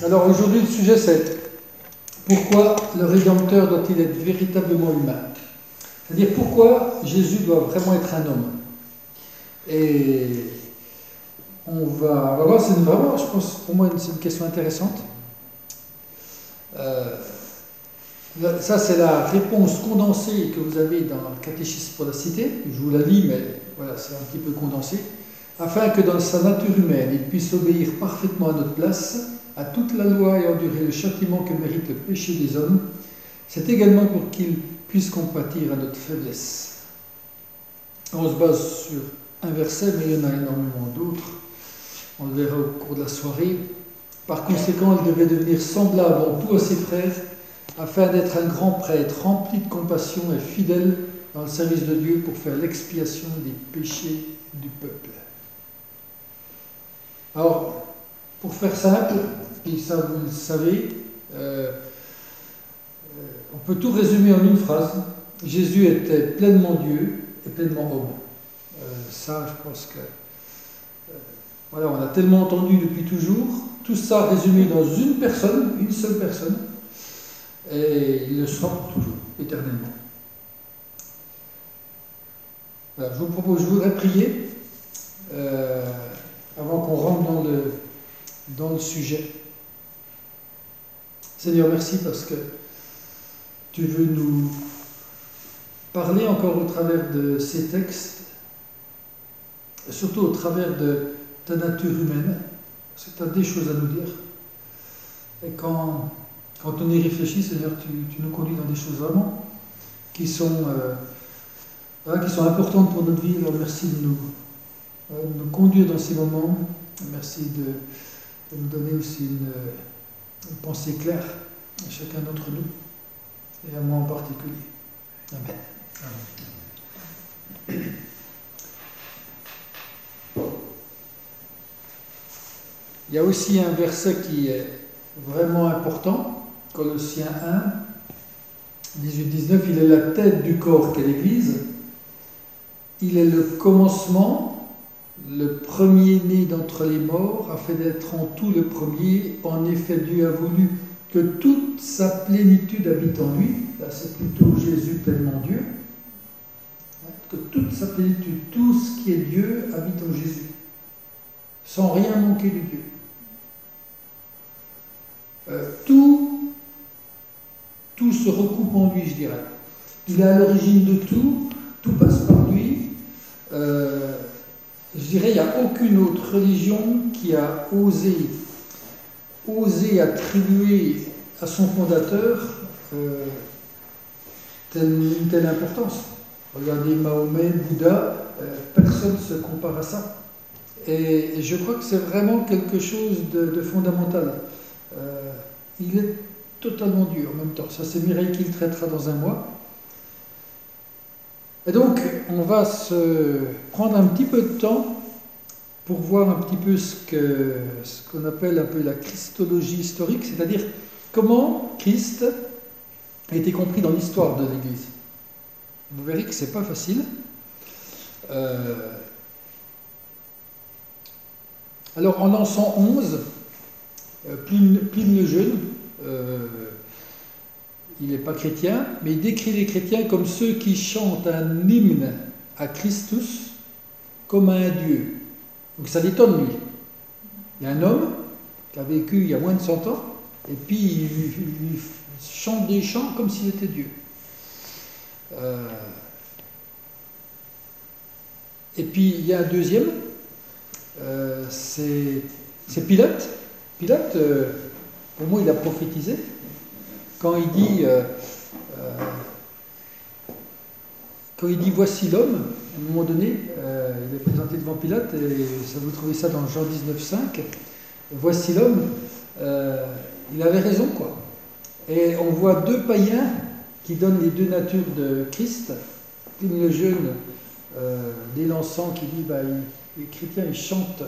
Alors aujourd'hui, le sujet c'est pourquoi le Rédempteur doit-il être véritablement humain? C'est-à-dire pourquoi Jésus doit vraiment être un homme. Et on va voir, c'est vraiment, je pense, pour moi, c'est une question intéressante. Ça, c'est la réponse condensée que vous avez dans le Catéchisme pour la Cité. Je vous la lis, mais voilà, c'est un petit peu condensé. Afin que dans sa nature humaine, il puisse obéir parfaitement à notre place, à toute la loi et endurer le châtiment que mérite le péché des hommes, c'est également pour qu'il puisse compatir à notre faiblesse. On se base sur un verset, mais il y en a énormément d'autres. On le verra au cours de la soirée. Par conséquent, il devait devenir semblable en tout à ses frères, afin d'être un grand prêtre rempli de compassion et fidèle dans le service de Dieu pour faire l'expiation des péchés du peuple. Alors, pour faire simple, et ça vous le savez, on peut tout résumer en une phrase. Jésus était pleinement Dieu et pleinement homme. Ça, je pense que... voilà, on a tellement entendu depuis toujours, tout ça résumé dans une personne, une seule personne, et il le sera pour toujours, éternellement. Voilà, je voudrais prier avant qu'on rentre dans le sujet. Seigneur, merci parce que tu veux nous parler encore au travers de ces textes, et surtout au travers de ta nature humaine, parce que tu as des choses à nous dire. Et quand on y réfléchit, Seigneur, tu nous conduis dans des choses vraiment qui sont importantes pour notre vie. Alors merci de nous conduire dans ces moments. Merci de nous donner aussi une pensée claire à chacun d'entre nous, et à moi en particulier. Amen. Amen. Il y a aussi un verset qui est vraiment important, Colossiens 1, 18-19, il est la tête du corps qu'est l'Église, il est le commencement, le premier-né d'entre les morts, afin d'être en tout le premier. En effet, Dieu a voulu que toute sa plénitude habite en lui. Là, c'est plutôt Jésus pleinement Dieu. Que toute sa plénitude, tout ce qui est Dieu, habite en Jésus, sans rien manquer de Dieu. Tout se recoupe en lui, je dirais. Il est à l'origine de tout passe par lui. Je dirais, il n'y a aucune autre religion qui a osé attribuer à son fondateur une telle importance. Regardez Mahomet, Bouddha, personne ne se compare à ça. Et je crois que c'est vraiment quelque chose de fondamental. Il est totalement Dieu en même temps. Ça, c'est Mireille qui le traitera dans un mois. Et donc, on va se prendre un petit peu de temps pour voir un petit peu ce qu'on appelle un peu la christologie historique, c'est-à-dire comment Christ a été compris dans l'histoire de l'Église. Vous verrez que ce n'est pas facile. Alors, en l'an 111, Pline le Jeune, il n'est pas chrétien, mais il décrit les chrétiens comme ceux qui chantent un hymne à Christus comme à un Dieu. Donc ça l'étonne, lui. Il y a un homme qui a vécu il y a moins de 100 ans, et puis il chante des chants comme s'il était Dieu. Et puis il y a un deuxième, c'est Pilate. Pilate, pour moi, il a prophétisé. Quand il dit voici l'homme, à un moment donné, il est présenté devant Pilate, et ça vous trouvez ça dans Jean 19,5, voici l'homme, il avait raison, quoi. Et on voit deux païens qui donnent les deux natures de Christ. Pline le Jeune, dès l'encens, qui dit les chrétiens ils chantent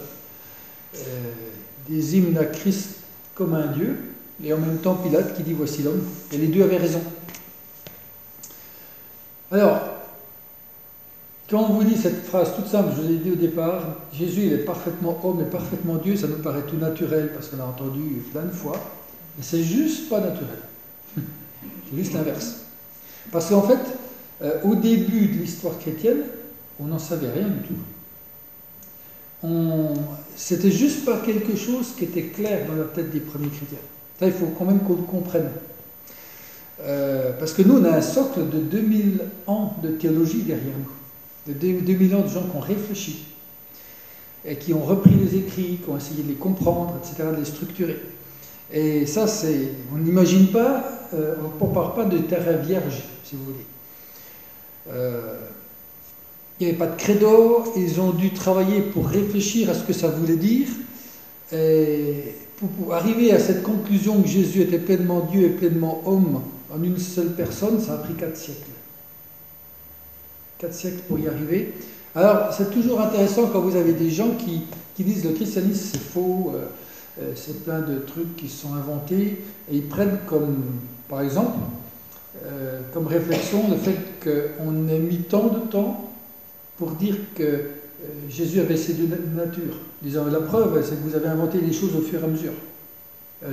des hymnes à Christ comme un Dieu, et en même temps Pilate qui dit voici l'homme, et les deux avaient raison. Alors, quand on vous dit cette phrase toute simple, je vous ai dit au départ, Jésus il est parfaitement homme et parfaitement Dieu, ça nous paraît tout naturel parce qu'on a entendu plein de fois, mais c'est juste pas naturel. C'est juste l'inverse. Parce qu'en fait, au début de l'histoire chrétienne, on n'en savait rien du tout. C'était juste pas quelque chose qui était clair dans la tête des premiers chrétiens. Ça, il faut quand même qu'on le comprenne. Parce que nous, on a un socle de 2000 ans de théologie derrière nous. De 2000 ans de gens qui ont réfléchi et qui ont repris les écrits, qui ont essayé de les comprendre, etc., de les structurer. Et ça, on n'imagine pas, on ne parle pas de terrain vierge, si vous voulez. Il n'y avait pas de credo, ils ont dû travailler pour réfléchir à ce que ça voulait dire, et pour arriver à cette conclusion que Jésus était pleinement Dieu et pleinement homme en une seule personne, ça a pris 4 siècles. 4 siècles pour y arriver. Alors, c'est toujours intéressant quand vous avez des gens qui disent le christianisme c'est faux, c'est plein de trucs qui sont inventés, et ils prennent comme, par exemple, comme réflexion le fait qu'on ait mis tant de temps pour dire que Jésus avait ces deux natures. Disant, la preuve, c'est que vous avez inventé les choses au fur et à mesure.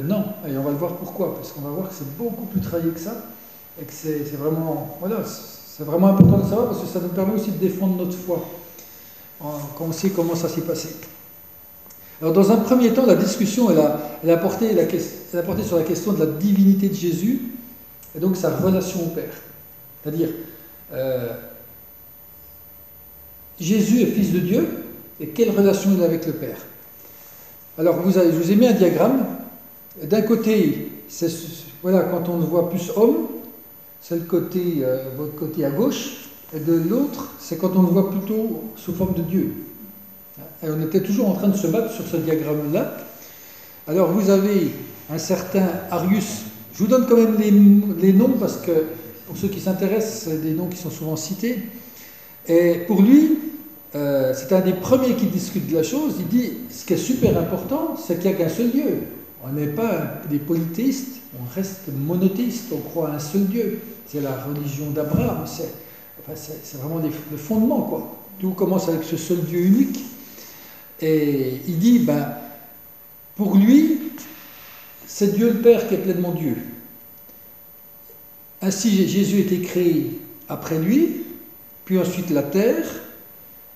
Non, et on va le voir pourquoi, parce qu'on va voir que c'est beaucoup plus travaillé que ça, et que c'est vraiment, voilà, c'est vraiment important de savoir, parce que ça nous permet aussi de défendre notre foi, quand on sait comment ça s'est passé. Alors dans un premier temps, la discussion, elle a porté sur la question de la divinité de Jésus, et donc sa relation au Père. C'est-à-dire, Jésus est fils de Dieu, et quelle relation il a avec le Père? Alors je vous ai mis un diagramme. D'un côté, voilà, quand on le voit plus homme, c'est le côté, votre côté à gauche, et de l'autre, c'est quand on le voit plutôt sous forme de Dieu. Et on était toujours en train de se battre sur ce diagramme-là. Alors vous avez un certain Arius. Je vous donne quand même les noms, parce que pour ceux qui s'intéressent, c'est des noms qui sont souvent cités. Et pour lui, c'est un des premiers qui discute de la chose. Il dit, ce qui est super important, c'est qu'il n'y a qu'un seul Dieu. On n'est pas des polythéistes, on reste monothéistes, on croit à un seul Dieu. C'est la religion d'Abraham, c'est vraiment le fondement, quoi. Tout commence avec ce seul Dieu unique. Et il dit, pour lui, c'est Dieu le Père qui est pleinement Dieu. Ainsi, Jésus était créé après lui, puis ensuite la terre,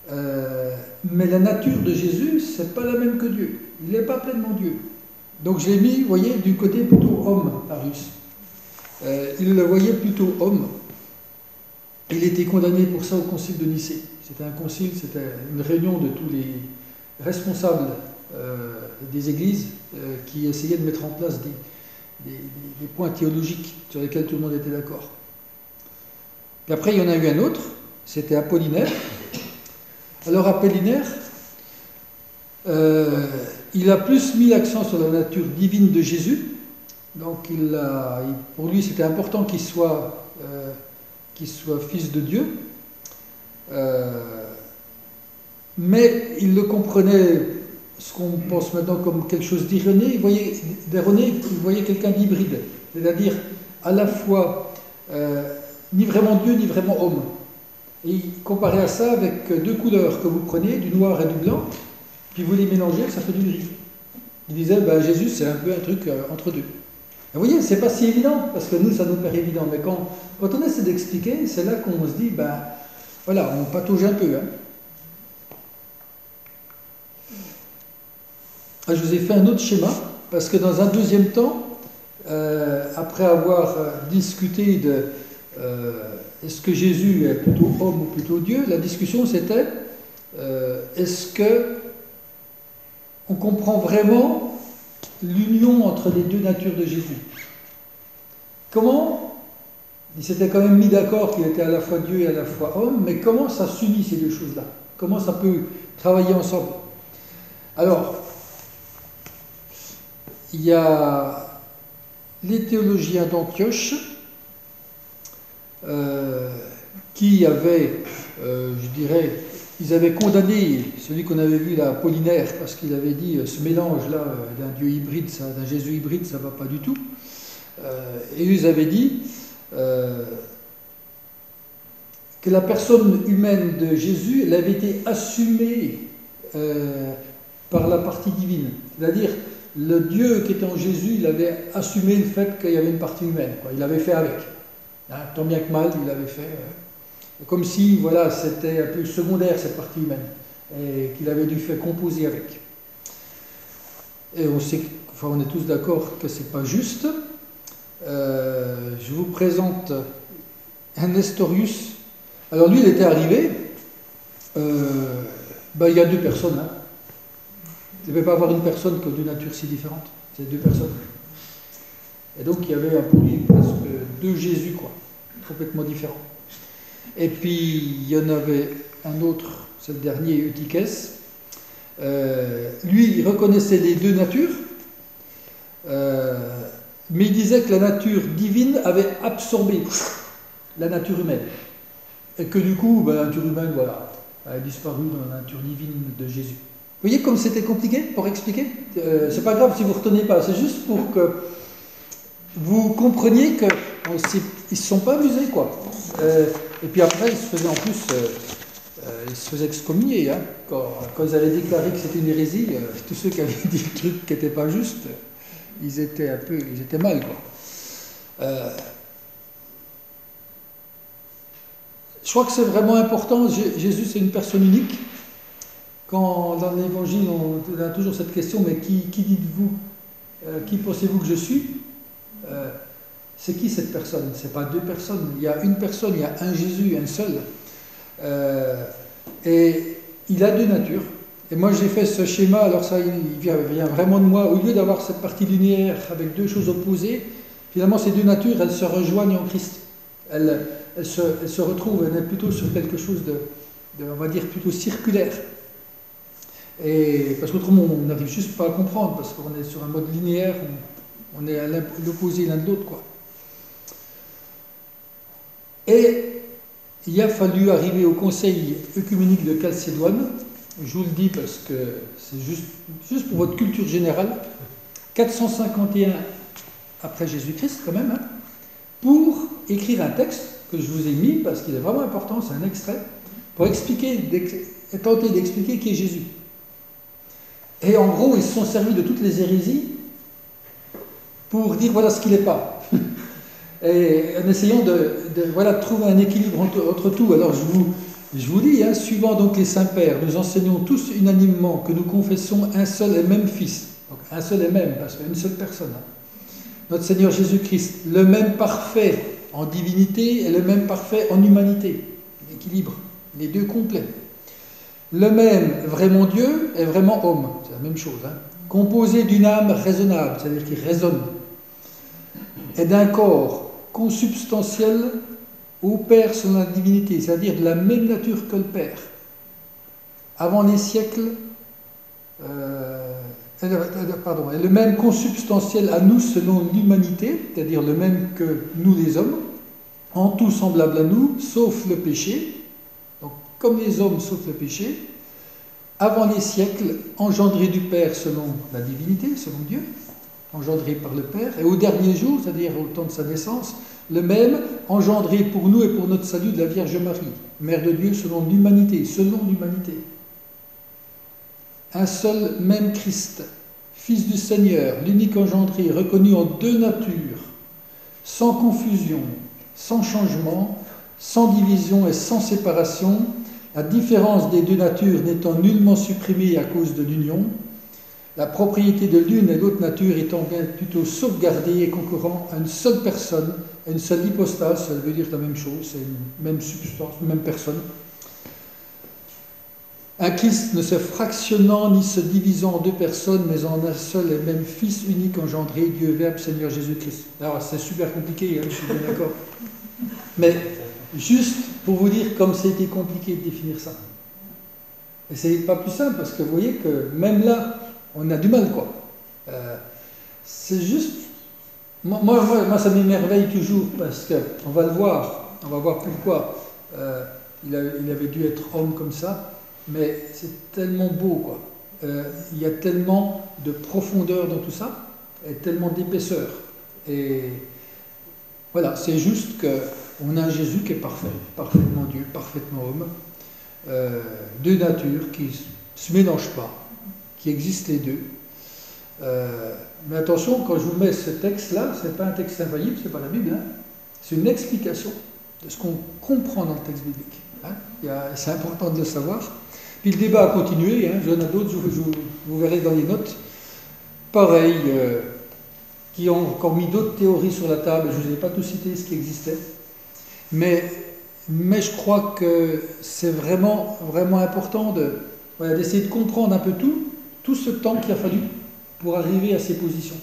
mais la nature de Jésus, c'est pas la même que Dieu. Il n'est pas pleinement Dieu. Donc je l'ai mis, vous voyez, du côté plutôt homme, Arius. Il le voyait plutôt homme. Il était condamné pour ça au concile de Nicée. C'était un concile, c'était une réunion de tous les responsables des églises qui essayaient de mettre en place des points théologiques sur lesquels tout le monde était d'accord. Puis après, il y en a eu un autre, c'était Apollinaire. Alors Apollinaire, il a plus mis l'accent sur la nature divine de Jésus. Donc pour lui, c'était important qu'il soit fils de Dieu. Mais il le comprenait, ce qu'on pense maintenant comme quelque chose d'erroné. Il voyait quelqu'un d'hybride. C'est-à-dire à la fois ni vraiment Dieu, ni vraiment homme. Et il comparait à ça avec 2 couleurs que vous prenez, du noir et du blanc, puis vous les mélangez, ça fait du gris. Il disait, Jésus, c'est un peu un truc entre deux. Et vous voyez, c'est pas si évident, parce que nous, ça nous paraît évident, mais quand on essaie d'expliquer, c'est là qu'on se dit, voilà, on patauge un peu. Je vous ai fait un autre schéma, parce que dans un deuxième temps, après avoir discuté de est-ce que Jésus est plutôt homme ou plutôt Dieu, la discussion c'était est-ce que on comprend vraiment l'union entre les deux natures de Jésus? Comment, il s'était quand même mis d'accord qu'il était à la fois Dieu et à la fois homme, mais comment ça s'unit ces deux choses-là? Comment ça peut travailler ensemble? Alors, il y a les théologiens d'Antioche qui avaient, ils avaient condamné celui qu'on avait vu là, Apollinaire, parce qu'il avait dit ce mélange-là d'un Dieu hybride, d'un Jésus hybride, ça ne va pas du tout. Et ils avaient dit que la personne humaine de Jésus, elle avait été assumée par la partie divine. C'est-à-dire, le Dieu qui était en Jésus, il avait assumé le fait qu'il y avait une partie humaine, quoi. Il l'avait fait avec. Hein, tant bien que mal, il l'avait fait. Comme si, voilà, c'était un peu secondaire, cette partie humaine, et qu'il avait dû faire composer avec. Et on sait, enfin, on est tous d'accord que c'est pas juste. Je vous présente un Nestorius. Alors lui, il était arrivé, il y a deux personnes. Hein. Il ne peut pas avoir une personne que deux natures si différentes. C'est deux personnes. Et donc il y avait pour lui presque deux Jésus, quoi, complètement différents. Et puis il y en avait un autre, c'est le dernier, Eutychès. Lui, il reconnaissait les deux natures, mais il disait que la nature divine avait absorbé la nature humaine. Et que du coup, la nature humaine, voilà, a disparu dans la nature divine de Jésus. Vous voyez comme c'était compliqué pour expliquer. C'est pas grave si vous ne retenez pas, c'est juste pour que vous compreniez qu'ils ne se sont pas amusés, quoi. Et puis après, ils se faisaient en plus, ils se faisaient excommunier. Hein. Quand ils avaient déclaré que c'était une hérésie, tous ceux qui avaient dit le truc qui n'était pas juste, ils étaient mal, quoi. Je crois que c'est vraiment important. Jésus, c'est une personne unique. Quand dans l'Évangile, on a toujours cette question, mais qui dites-vous, qui pensez-vous que je suis? C'est qui cette personne? C'est pas deux personnes. Il y a une personne, il y a un Jésus, un seul. Et il a deux natures. Et moi, j'ai fait ce schéma, alors ça, il vient vraiment de moi. Au lieu d'avoir cette partie linéaire avec deux choses opposées, finalement, ces deux natures, elles se rejoignent en Christ. Elles se retrouvent, elles sont plutôt sur quelque chose de, on va dire, plutôt circulaire. Et parce qu'autrement, on n'arrive juste pas à comprendre, parce qu'on est sur un mode linéaire, on est à l'opposé l'un de l'autre, quoi. Et il a fallu arriver au Conseil œcuménique de Chalcédoine, je vous le dis parce que c'est juste pour votre culture générale, 451 après Jésus-Christ quand même, hein, pour écrire un texte que je vous ai mis, parce qu'il est vraiment important, c'est un extrait, pour expliquer, tenter d'expliquer qui est Jésus. Et en gros, ils se sont servis de toutes les hérésies pour dire voilà ce qu'il n'est pas. Et en essayant de trouver un équilibre entre tout. Alors je vous lis, hein, suivant donc les saints pères, nous enseignons tous unanimement que nous confessons un seul et même Fils. Donc un seul et même, parce qu'une seule personne. Hein. Notre Seigneur Jésus-Christ, le même parfait en divinité et le même parfait en humanité. L'équilibre, les deux complets. Le même vraiment Dieu et vraiment homme, c'est la même chose, hein. Composé d'une âme raisonnable, c'est-à-dire qui raisonne, et d'un corps consubstantiel au Père selon la divinité, c'est-à-dire de la même nature que le Père. Avant les siècles, et le même consubstantiel à nous selon l'humanité, c'est-à-dire le même que nous les hommes, en tout semblable à nous, sauf le péché. Donc, comme les hommes sauf le péché, avant les siècles, engendré du Père selon la divinité, selon Dieu, engendré par le Père, et au dernier jour, c'est-à-dire au temps de sa naissance, le même, engendré pour nous et pour notre salut de la Vierge Marie, Mère de Dieu selon l'humanité, Un seul même Christ, Fils du Seigneur, l'unique engendré, reconnu en deux natures, sans confusion, sans changement, sans division et sans séparation, la différence des deux natures n'étant nullement supprimée à cause de l'union, la propriété de l'une et l'autre nature étant bien plutôt sauvegardée et concourant à une seule personne, à une seule hypostase, ça veut dire la même chose, c'est une même substance, une même personne. Un Christ ne se fractionnant ni se divisant en deux personnes, mais en un seul et même Fils unique engendré, Dieu Verbe, Seigneur Jésus-Christ. Alors c'est super compliqué, hein, je suis bien d'accord. Mais juste pour vous dire comme c'était compliqué de définir ça. Et c'est pas plus simple, parce que vous voyez que même là, on a du mal, quoi. C'est juste... Moi, ça m'émerveille toujours, parce qu'on va le voir, on va voir pourquoi il avait dû être homme comme ça, mais c'est tellement beau, quoi. Il y a tellement de profondeur dans tout ça, et tellement d'épaisseur. Et voilà, c'est juste que On a un Jésus qui est parfait, parfaitement Dieu, parfaitement homme, deux natures qui ne se mélangent pas, qui existent les deux. Mais attention, quand je vous mets ce texte-là, ce n'est pas un texte infaillible, ce n'est pas la Bible, hein, c'est une explication de ce qu'on comprend dans le texte biblique. Hein. C'est important de le savoir. Puis le débat a continué, hein, il y en a d'autres, vous verrez dans les notes, pareil, qui ont encore mis d'autres théories sur la table, je ne vous ai pas tout cité ce qui existait, mais je crois que c'est vraiment, vraiment important d'essayer de comprendre un peu tout ce temps qu'il a fallu pour arriver à ces positions.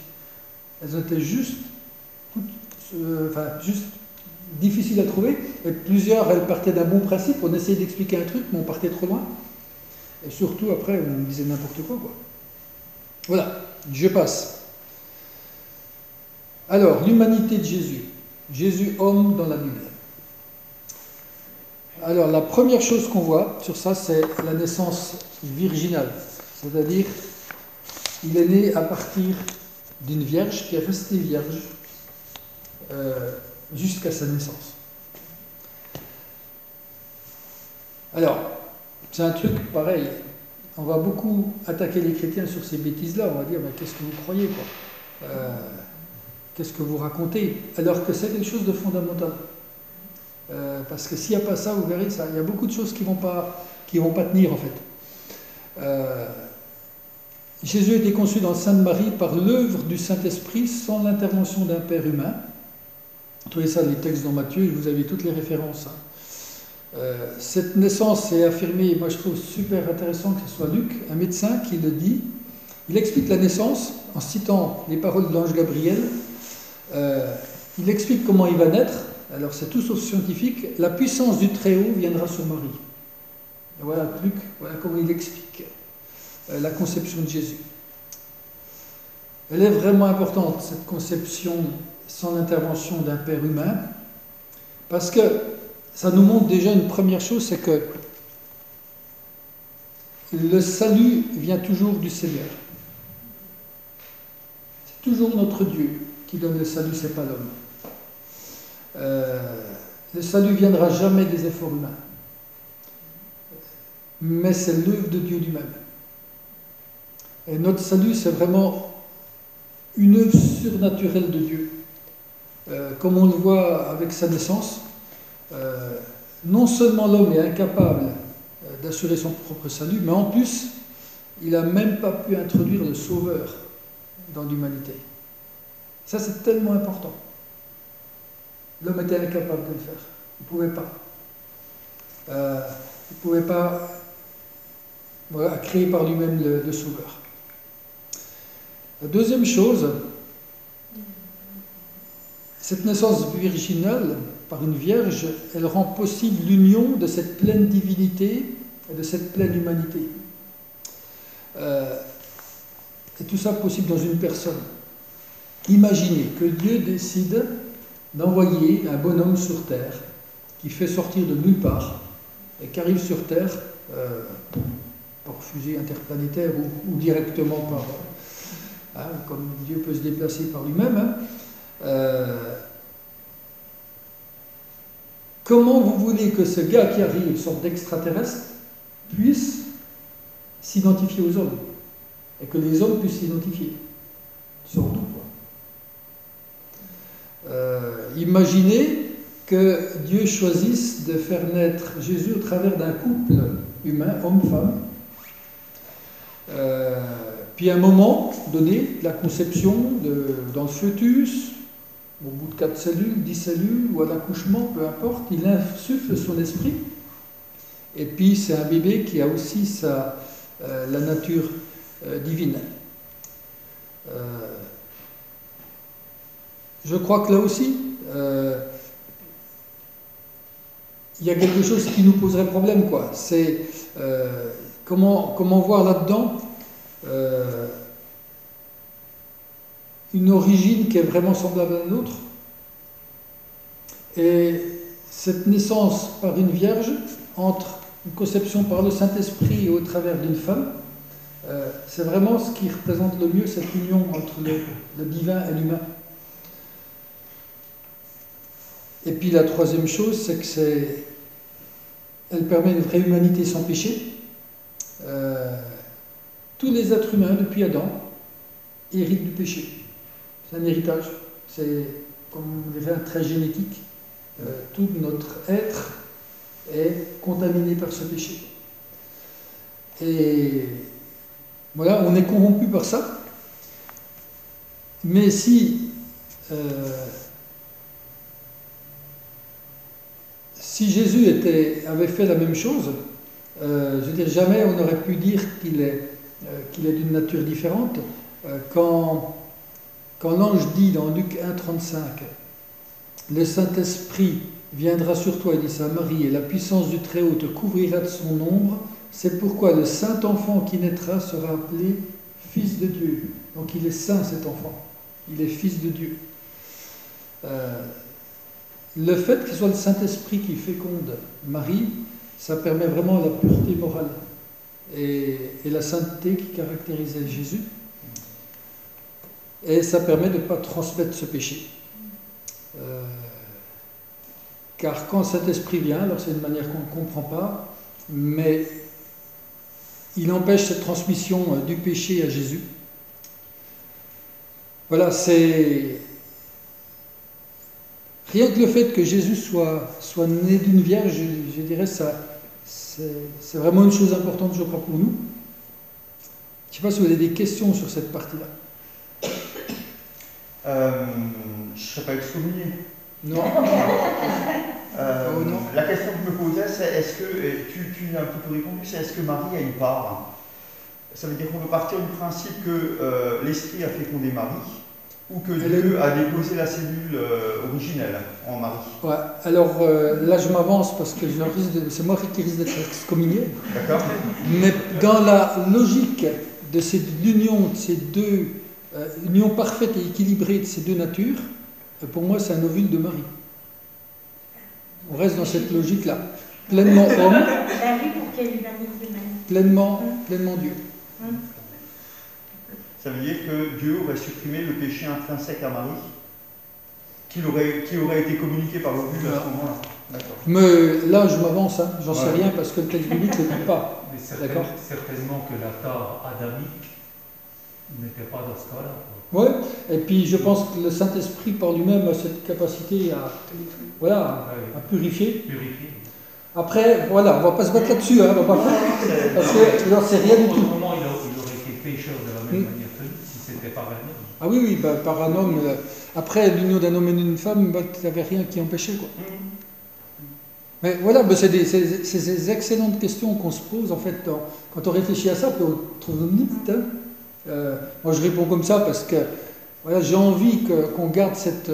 Elles étaient juste difficiles à trouver, et plusieurs, elles partaient d'un bon principe, on essayait d'expliquer un truc, mais on partait trop loin, et surtout après, on disait n'importe quoi. Voilà, je passe. Alors, l'humanité de Jésus. Jésus homme dans la Bible. Alors, la première chose qu'on voit sur ça, c'est la naissance virginale. C'est-à-dire, il est né à partir d'une vierge qui est restée vierge jusqu'à sa naissance. Alors, c'est un truc pareil. On va beaucoup attaquer les chrétiens sur ces bêtises-là. On va dire, mais qu'est-ce que vous croyez, quoi qu'est-ce que vous racontez? Alors que c'est quelque chose de fondamental. Parce que s'il n'y a pas ça, vous verrez, il y a beaucoup de choses qui ne vont pas tenir, en fait. Jésus a été conçu dans le sein de Marie par l'œuvre du Saint-Esprit sans l'intervention d'un père humain. Vous trouvez ça dans les textes dans Matthieu, vous avez toutes les références. Hein. Cette naissance est affirmée, moi je trouve super intéressant que ce soit Luc, un médecin, qui le dit. Il explique la naissance en citant les paroles de l'ange Gabriel. Il explique comment il va naître. Alors c'est tout sauf scientifique. La puissance du Très-Haut viendra sur Marie. Et voilà Luc, voilà comment il explique la conception de Jésus. Elle est vraiment importante, cette conception sans l'intervention d'un père humain, parce que ça nous montre déjà une première chose, c'est que le salut vient toujours du Seigneur. C'est toujours notre Dieu qui donne le salut, c'est pas l'homme. Le salut ne viendra jamais des efforts humains, mais c'est l'œuvre de Dieu lui-même. Et notre salut, c'est vraiment une œuvre surnaturelle de Dieu. Comme on le voit avec sa naissance, non seulement l'homme est incapable d'assurer son propre salut, mais en plus, il n'a même pas pu introduire le Sauveur dans l'humanité. Ça, c'est tellement important. L'homme était incapable de le faire. Il ne pouvait pas. Il ne pouvait pas créer par lui-même le Sauveur. La deuxième chose, cette naissance virginale par une vierge, elle rend possible l'union de cette pleine divinité et de cette pleine humanité. Et tout ça possible dans une personne. Imaginez que Dieu décide d'envoyer un bonhomme sur Terre qui fait sortir de nulle part et qui arrive sur Terre par fusée interplanétaire ou directement par... comme Dieu peut se déplacer par lui-même. Comment vous voulez que ce gars qui arrive, une sorte d'extraterrestre, puisse s'identifier aux hommes et que les hommes puissent s'identifier? Sans doute, quoi. Imaginez que Dieu choisisse de faire naître Jésus au travers d'un couple humain, homme-femme. Puis à un moment donné, la conception dans le fœtus, au bout de 4 cellules, 10 cellules, ou à l'accouchement, peu importe, il insuffle son esprit. Et puis c'est un bébé qui a aussi la nature divine. Je crois que là aussi, il y a quelque chose qui nous poserait problème, quoi. C'est comment voir là-dedans une origine qui est vraiment semblable à la nôtre. Et cette naissance par une vierge, entre une conception par le Saint-Esprit et au travers d'une femme, c'est vraiment ce qui représente le mieux cette union entre le divin et l'humain. Et puis la troisième chose, c'est que elle permet une vraie humanité sans péché. Tous les êtres humains, depuis Adam, héritent du péché. C'est un héritage. C'est, comme on dirait, un trait génétique. Tout notre être est contaminé par ce péché. Et voilà, on est corrompu par ça. Mais si Jésus avait fait la même chose, je veux dire, jamais on n'aurait pu dire qu'il est d'une nature différente. Quand l'ange dit dans Luc 1,35, « Le Saint-Esprit viendra sur toi, il dit ça à Marie, et la puissance du Très-Haut te couvrira de son ombre, c'est pourquoi le Saint-Enfant qui naîtra sera appelé Fils de Dieu. » Donc il est saint cet enfant, il est Fils de Dieu. Le fait que ce soit le Saint-Esprit qui féconde Marie, ça permet vraiment la pureté morale et la sainteté qui caractérisait Jésus. Et ça permet de ne pas transmettre ce péché. Car quand cet esprit vient, alors c'est une manière qu'on ne comprend pas, mais il empêche cette transmission du péché à Jésus. Voilà, c'est... Rien que le fait que Jésus soit né d'une vierge, je dirais, ça, c'est vraiment une chose importante, je crois, pour nous. Je ne sais pas si vous avez des questions sur cette partie-là. Je ne serais pas excommunié. Non. Non. La question que je me posais, c'est est-ce que, tu as un petit peu répondu, c'est est-ce que Marie a une part? Ça veut dire qu'on peut partir du principe que l'Esprit a fécondé Marie, ou que Dieu a déposé la cellule originelle en Marie. Ouais, alors là je m'avance parce que c'est moi qui risque d'être excommunié. D'accord. Mais dans la logique de l'union de ces deux, union parfaite et équilibrée de ces deux natures, pour moi c'est un ovule de Marie. On reste dans cette logique-là. Pleinement homme, pleinement Dieu. Ça veut dire que Dieu aurait supprimé le péché intrinsèque à Marie, qui aurait été communiqué par l'ovule à ce moment-là. D'accord. Mais là, je m'avance, hein, j'en sais rien parce que le texte biblique ne le dit pas. Mais certainement que la tare adamique n'était pas dans ce cas-là. Oui, et puis je pense que le Saint-Esprit par lui-même a cette capacité à purifier. Après, voilà, on ne va pas se battre là-dessus, hein, on va pas faire, parce que j'en sais rien du tout. Autrement, il aurait été pécheur de la même manière que lui, si c'était par un homme. Ah oui, par un homme. Après, l'union d'un homme et d'une femme, il n'y avait rien qui empêchait, quoi. Mais voilà, c'est des excellentes questions qu'on se pose, en fait, quand on réfléchit à ça, puis on trouve une limite. Moi, je réponds comme ça parce que voilà, j'ai envie qu'on garde cette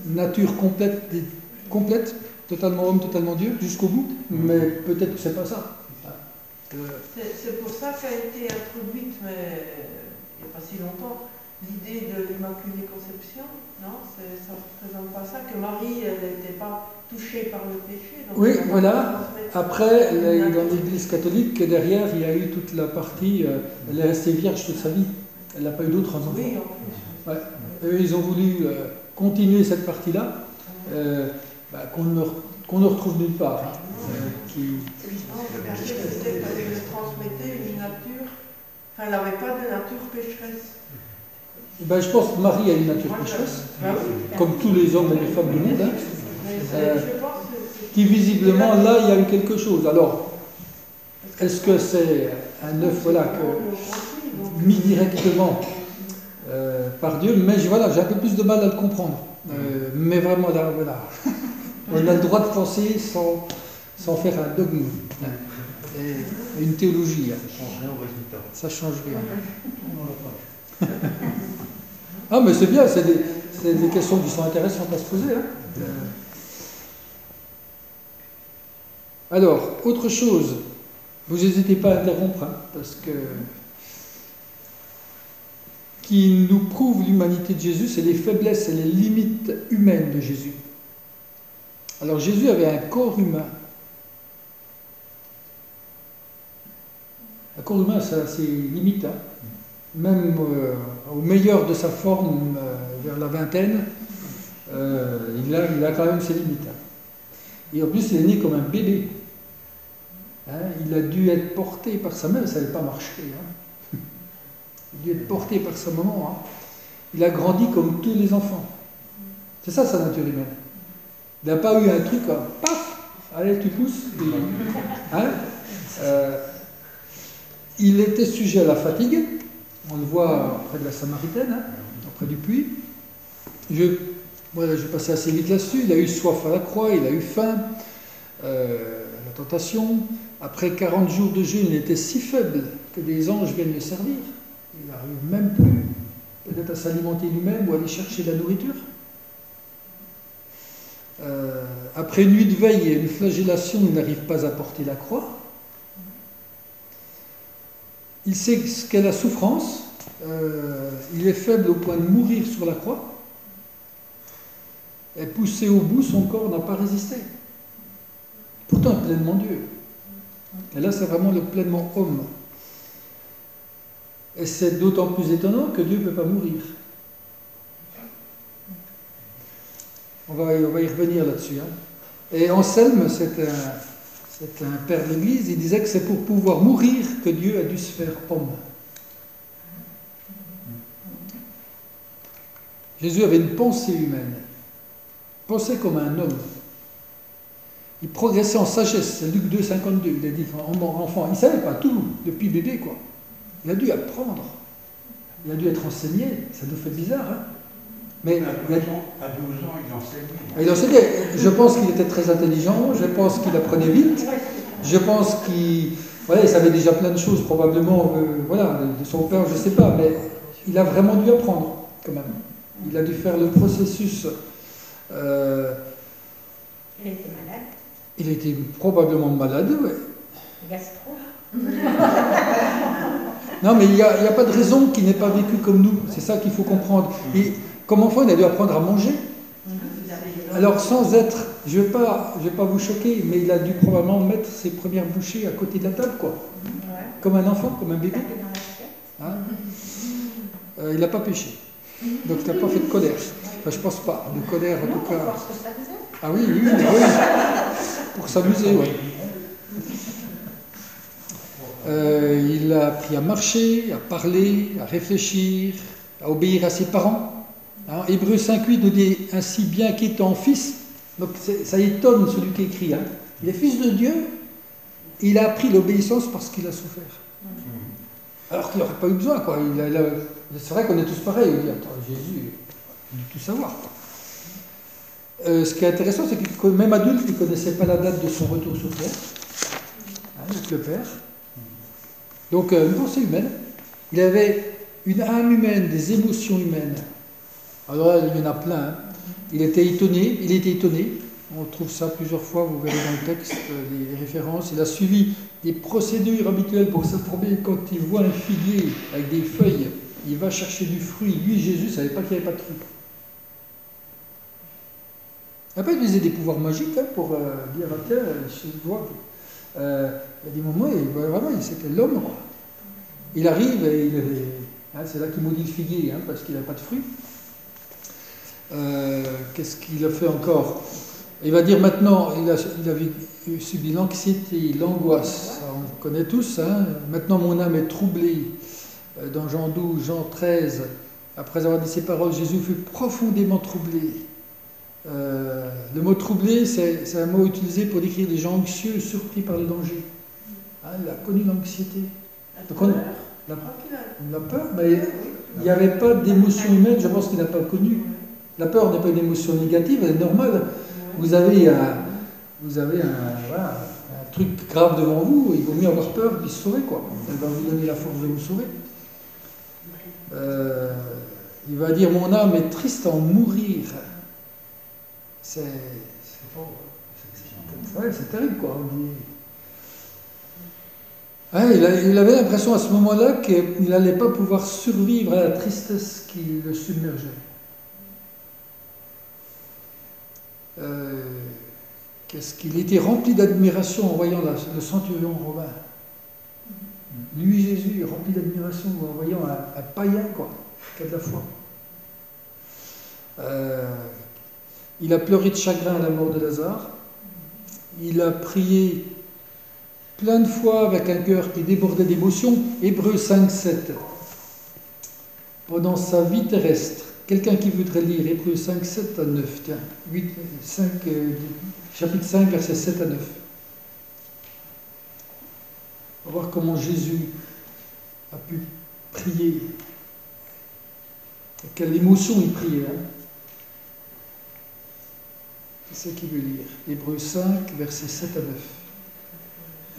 nature complète, totalement homme, totalement Dieu, jusqu'au bout, mais peut-être que c'est pas ça. C'est pour ça qu'a été introduite, mais il n'y a pas si longtemps, l'idée de l'Immaculée Conception, non? Ça ne représente pas ça, que Marie, elle n'était pas touchée par le péché. Donc oui, voilà. Après, dans l'Église catholique, derrière, il y a eu toute la partie, elle est restée vierge toute sa vie. Elle n'a pas eu d'autres enfants. Oui, en plus. Ouais. Eux, ils ont voulu continuer cette partie-là, qu'on ne retrouve nulle part. C'était qu'elle transmettait une nature, enfin, elle n'avait pas de nature pécheresse. Je pense que Marie a une nature pécheresse, comme tous les hommes et les femmes du monde, hein, qui visiblement, là, il y a eu quelque chose. Alors, est-ce que c'est un œuf mis directement par Dieu? Mais voilà, j'ai un peu plus de mal à le comprendre. Mais vraiment, là, voilà. On a le droit de penser sans faire un dogme et une théologie. Ça change rien au résultat. Ça change rien. Ah, mais c'est bien, c'est des questions qui sont intéressantes à se poser. Hein. Alors, autre chose, vous n'hésitez pas à interrompre, hein, parce que qui nous prouve l'humanité de Jésus, c'est les faiblesses et les limites humaines de Jésus. Alors Jésus avait un corps humain. Un corps humain, ça a ses limites. Hein. Même au meilleur de sa forme, vers la vingtaine, il a quand même ses limites. Hein. Et en plus, il est né comme un bébé. Hein, il a dû être porté par sa mère, ça n'avait pas marché. Hein. Il a dû être porté par sa maman. Hein. Il a grandi comme tous les enfants. C'est ça sa nature humaine. Il n'a pas eu un truc comme paf, allez tu pousses. Hein, il était sujet à la fatigue. On le voit près de la Samaritaine, hein, près du puits. Je vais passer assez vite là-dessus. Il a eu soif à la croix, il a eu faim, la tentation. Après 40 jours de jeûne, il était si faible que des anges viennent le servir. Il n'arrive même plus peut-être à s'alimenter lui-même ou à aller chercher de la nourriture. Après une nuit de veille et une flagellation, il n'arrive pas à porter la croix. Il sait ce qu'est la souffrance. Il est faible au point de mourir sur la croix. Et poussé au bout, son corps n'a pas résisté. Pourtant, pleinement Dieu. Et là, c'est vraiment le pleinement homme. Et c'est d'autant plus étonnant que Dieu ne peut pas mourir. On va y revenir là-dessus. Hein. Et Anselme, c'est un père de l'Église, il disait que c'est pour pouvoir mourir que Dieu a dû se faire homme. Jésus avait une pensée humaine, pensait comme un homme. Il progressait en sagesse, c'est Luc 2, 52, il a dit enfant, il ne savait pas tout depuis bébé, quoi. Il a dû apprendre, il a dû être enseigné, ça nous fait bizarre, hein. Mais à 12 ans, il enseignait. Il enseignait. Je pense qu'il était très intelligent, je pense qu'il apprenait vite, je pense qu'il savait déjà plein de choses, probablement de son père, je ne sais pas, mais il a vraiment dû apprendre, quand même. Il a dû faire le processus. Il était malade. Il était probablement malade, oui. Gastro. Non, mais il n'y a pas de raison qu'il n'ait pas vécu comme nous. C'est ça qu'il faut comprendre. Et comme enfant, il a dû apprendre à manger. Alors, sans être... Je vais pas vous choquer, mais il a dû probablement mettre ses premières bouchées à côté de la table, quoi. Comme un enfant, comme un bébé. Hein, il n'a pas péché. Donc, il n'a pas fait de colère. Enfin, je pense pas. De colère, en tout cas. Ah oui, oui. Pour s'amuser, oui. Il a appris à marcher, à parler, à réfléchir, à obéir à ses parents. Hein, Hébreux 5.8 nous dit ainsi bien qu'étant fils, donc ça étonne celui qui écrit. Hein. Il est fils de Dieu, il a appris l'obéissance parce qu'il a souffert. Alors qu'il n'aurait pas eu besoin, quoi. C'est vrai qu'on est tous pareils. On dit attends, Jésus, il doit tout savoir, quoi. Ce qui est intéressant, c'est que même adulte, il ne connaissait pas la date de son retour sur terre, avec le Père. Donc, une pensée humaine. Il avait une âme humaine, des émotions humaines. Alors là, il y en a plein. Hein. Il était étonné. On trouve ça plusieurs fois, vous verrez dans le texte, les références. Il a suivi des procédures habituelles pour s'informer. Quand il voit un figuier avec des feuilles, il va chercher du fruit. Lui, Jésus, ne savait pas qu'il n'y avait pas de fruit. Après, il utilisait des pouvoirs magiques, hein, pour dire tiens, je vois. Il y a des moments, vraiment, c'était l'homme, quoi. Il arrive et c'est là qu'il maudit le figuier, hein, parce qu'il n'a pas de fruits. Qu'est-ce qu'il a fait encore? Il va dire maintenant, il avait subi l'anxiété, l'angoisse, ça, on connaît tous. Hein. Maintenant, mon âme est troublée. Dans Jean 12, Jean 13, après avoir dit ces paroles, Jésus fut profondément troublé. Le mot troublé, c'est un mot utilisé pour décrire des gens anxieux, surpris par le danger. Hein, il a connu l'anxiété. La peur, mais il n'y avait pas d'émotion humaine, je pense qu'il n'a pas connu. La peur n'est pas une émotion négative, elle est normale. Vous avez un truc grave devant vous, il vaut mieux avoir peur puis se sauver, quoi. Elle va vous donner la force de vous sauver. Il va dire mon âme est triste à en mourir. C'est terrible, quoi. Hein, il avait l'impression à ce moment-là qu'il n'allait pas pouvoir survivre à la tristesse qui le submergeait. Qu'est-ce qu'il était rempli d'admiration en voyant le centurion romain. Lui, Jésus, rempli d'admiration en voyant un païen, quoi, qui a de la foi. Il a pleuré de chagrin à la mort de Lazare. Il a prié plein de fois avec un cœur qui débordait d'émotion. Hébreux 5, 7. Pendant sa vie terrestre, quelqu'un qui voudrait lire Hébreux 5, 7 à 9, tiens, 5, chapitre 5, versets 7 à 9. On va voir comment Jésus a pu prier. Et quelle émotion il priait. Hein. C'est ce qu'il veut lire. Hébreux 5, versets 7 à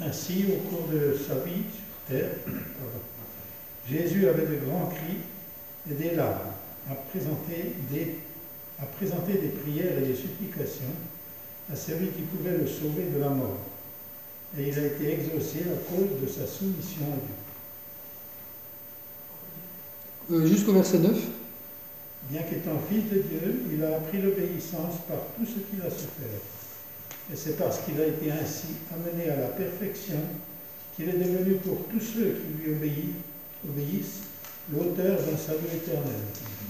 9. Ainsi, au cours de sa vie sur terre, Jésus avait de grands cris et des larmes à présenter des prières et des supplications à celui qui pouvait le sauver de la mort. Et il a été exaucé à cause de sa soumission à Dieu. Jusqu'au verset 9. Bien qu'étant fils de Dieu, il a appris l'obéissance par tout ce qu'il a souffert. Et c'est parce qu'il a été ainsi amené à la perfection qu'il est devenu pour tous ceux qui lui obéissent l'auteur d'un salut éternel.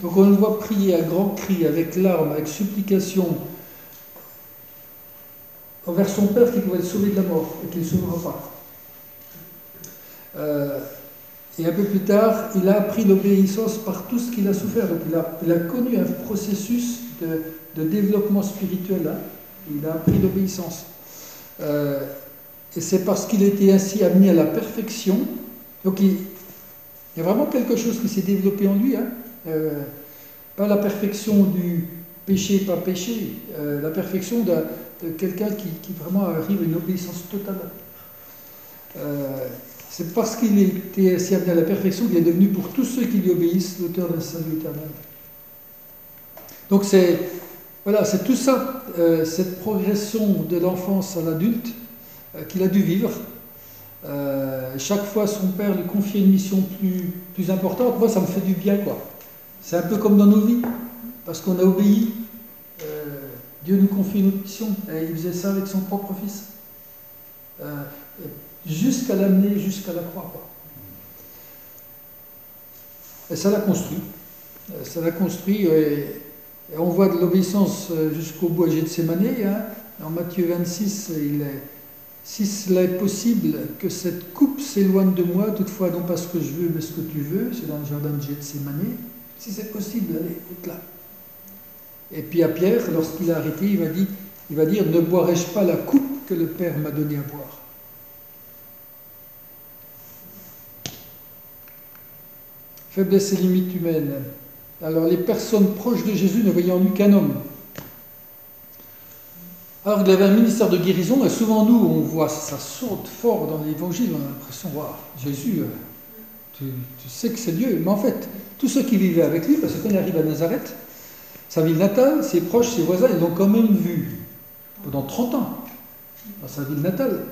Donc on le voit prier à grands cris, avec larmes, avec supplication, envers son Père qui pouvait le sauver de la mort et qui ne le sauvera pas. Et un peu plus tard, il a appris l'obéissance par tout ce qu'il a souffert. Donc il a connu un processus de développement spirituel. Hein. Il a appris l'obéissance. Et c'est parce qu'il a été ainsi amené à la perfection. Donc il y a vraiment quelque chose qui s'est développé en lui. Hein. Pas la perfection du péché, pas péché. La perfection de quelqu'un qui vraiment arrive à une obéissance totale. C'est parce qu'il était ainsi amené à la perfection qu'il est devenu pour tous ceux qui lui obéissent l'auteur d'un salut éternel. Donc c'est tout ça, cette progression de l'enfance à l'adulte qu'il a dû vivre. Chaque fois son père lui confiait une mission plus importante. Moi ça me fait du bien quoi. C'est un peu comme dans nos vies, parce qu'on a obéi. Dieu nous confie une autre mission, et il faisait ça avec son propre fils. Jusqu'à l'amener jusqu'à la croix. Quoi. Et ça l'a construit. Ça l'a construit, et on voit de l'obéissance jusqu'au bout à Gethsémane. Hein. Dans Matthieu 26, si cela est possible, que cette coupe s'éloigne de moi, toutefois non pas ce que je veux, mais ce que tu veux, c'est dans le jardin de Gethsémane. Si c'est possible, allez, écoute là. Et puis à Pierre, lorsqu'il a arrêté, il va dire, ne boirai-je pas la coupe que le Père m'a donnée à boire? Faiblesse et limites humaines. Alors les personnes proches de Jésus ne voyaient en lui qu'un homme. Alors il avait un ministère de guérison, et souvent nous, on voit ça saute fort dans l'évangile, on a l'impression, wow, Jésus, tu sais que c'est Dieu. Mais en fait, tous ceux qui vivaient avec lui, parce que quand il arrive à Nazareth, sa ville natale, ses proches, ses voisins, ils l'ont quand même vu pendant 30 ans, dans sa ville natale,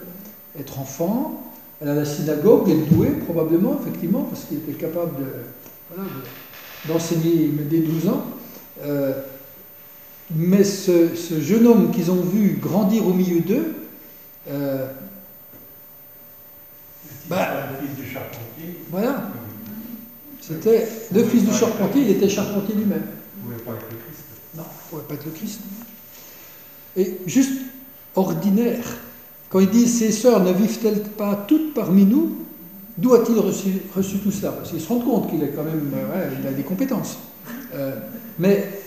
être enfant. Elle a la synagogue, elle est douée probablement, effectivement, parce qu'il était capable d'enseigner dès 12 ans. Mais ce jeune homme qu'ils ont vu grandir au milieu d'eux, le fils du charpentier. Voilà. C'était le fils du charpentier, il était charpentier lui-même. Il ne pouvait pas être le Christ. Non, il ne pouvait pas être le Christ. Et juste ordinaire. Quand il dit « Ces sœurs ne vivent-elles pas toutes parmi nous ?» D'où a-t-il reçu tout cela? Parce qu'ils se rendent compte qu'il est quand même, il a des compétences. Mais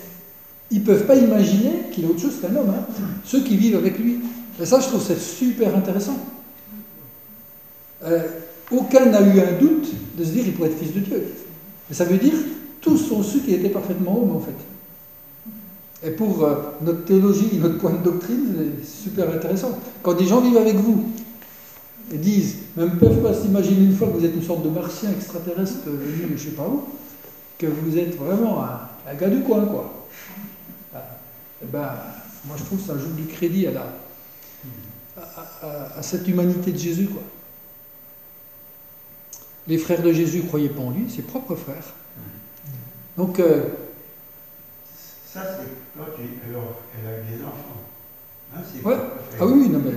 ils ne peuvent pas imaginer qu'il est autre chose qu'un homme. Hein. Ceux qui vivent avec lui. Et ça, je trouve c'est super intéressant. Aucun n'a eu un doute de se dire qu'il pourrait être fils de Dieu. Mais ça veut dire tous ont su qu'il était parfaitement homme, en fait. Et pour notre théologie, notre point de doctrine, c'est super intéressant. Quand des gens vivent avec vous et disent, même ne peuvent pas s'imaginer une fois que vous êtes une sorte de martien extraterrestre venu je ne sais pas où, que vous êtes vraiment un gars du coin, quoi. Et ben, moi je trouve que ça ajoute du crédit à cette humanité de Jésus, quoi. Les frères de Jésus ne croyaient pas en lui, ses propres frères. Donc, ça, c'est quand elle a eu des enfants. Hein, ouais. Ah oui, non mais...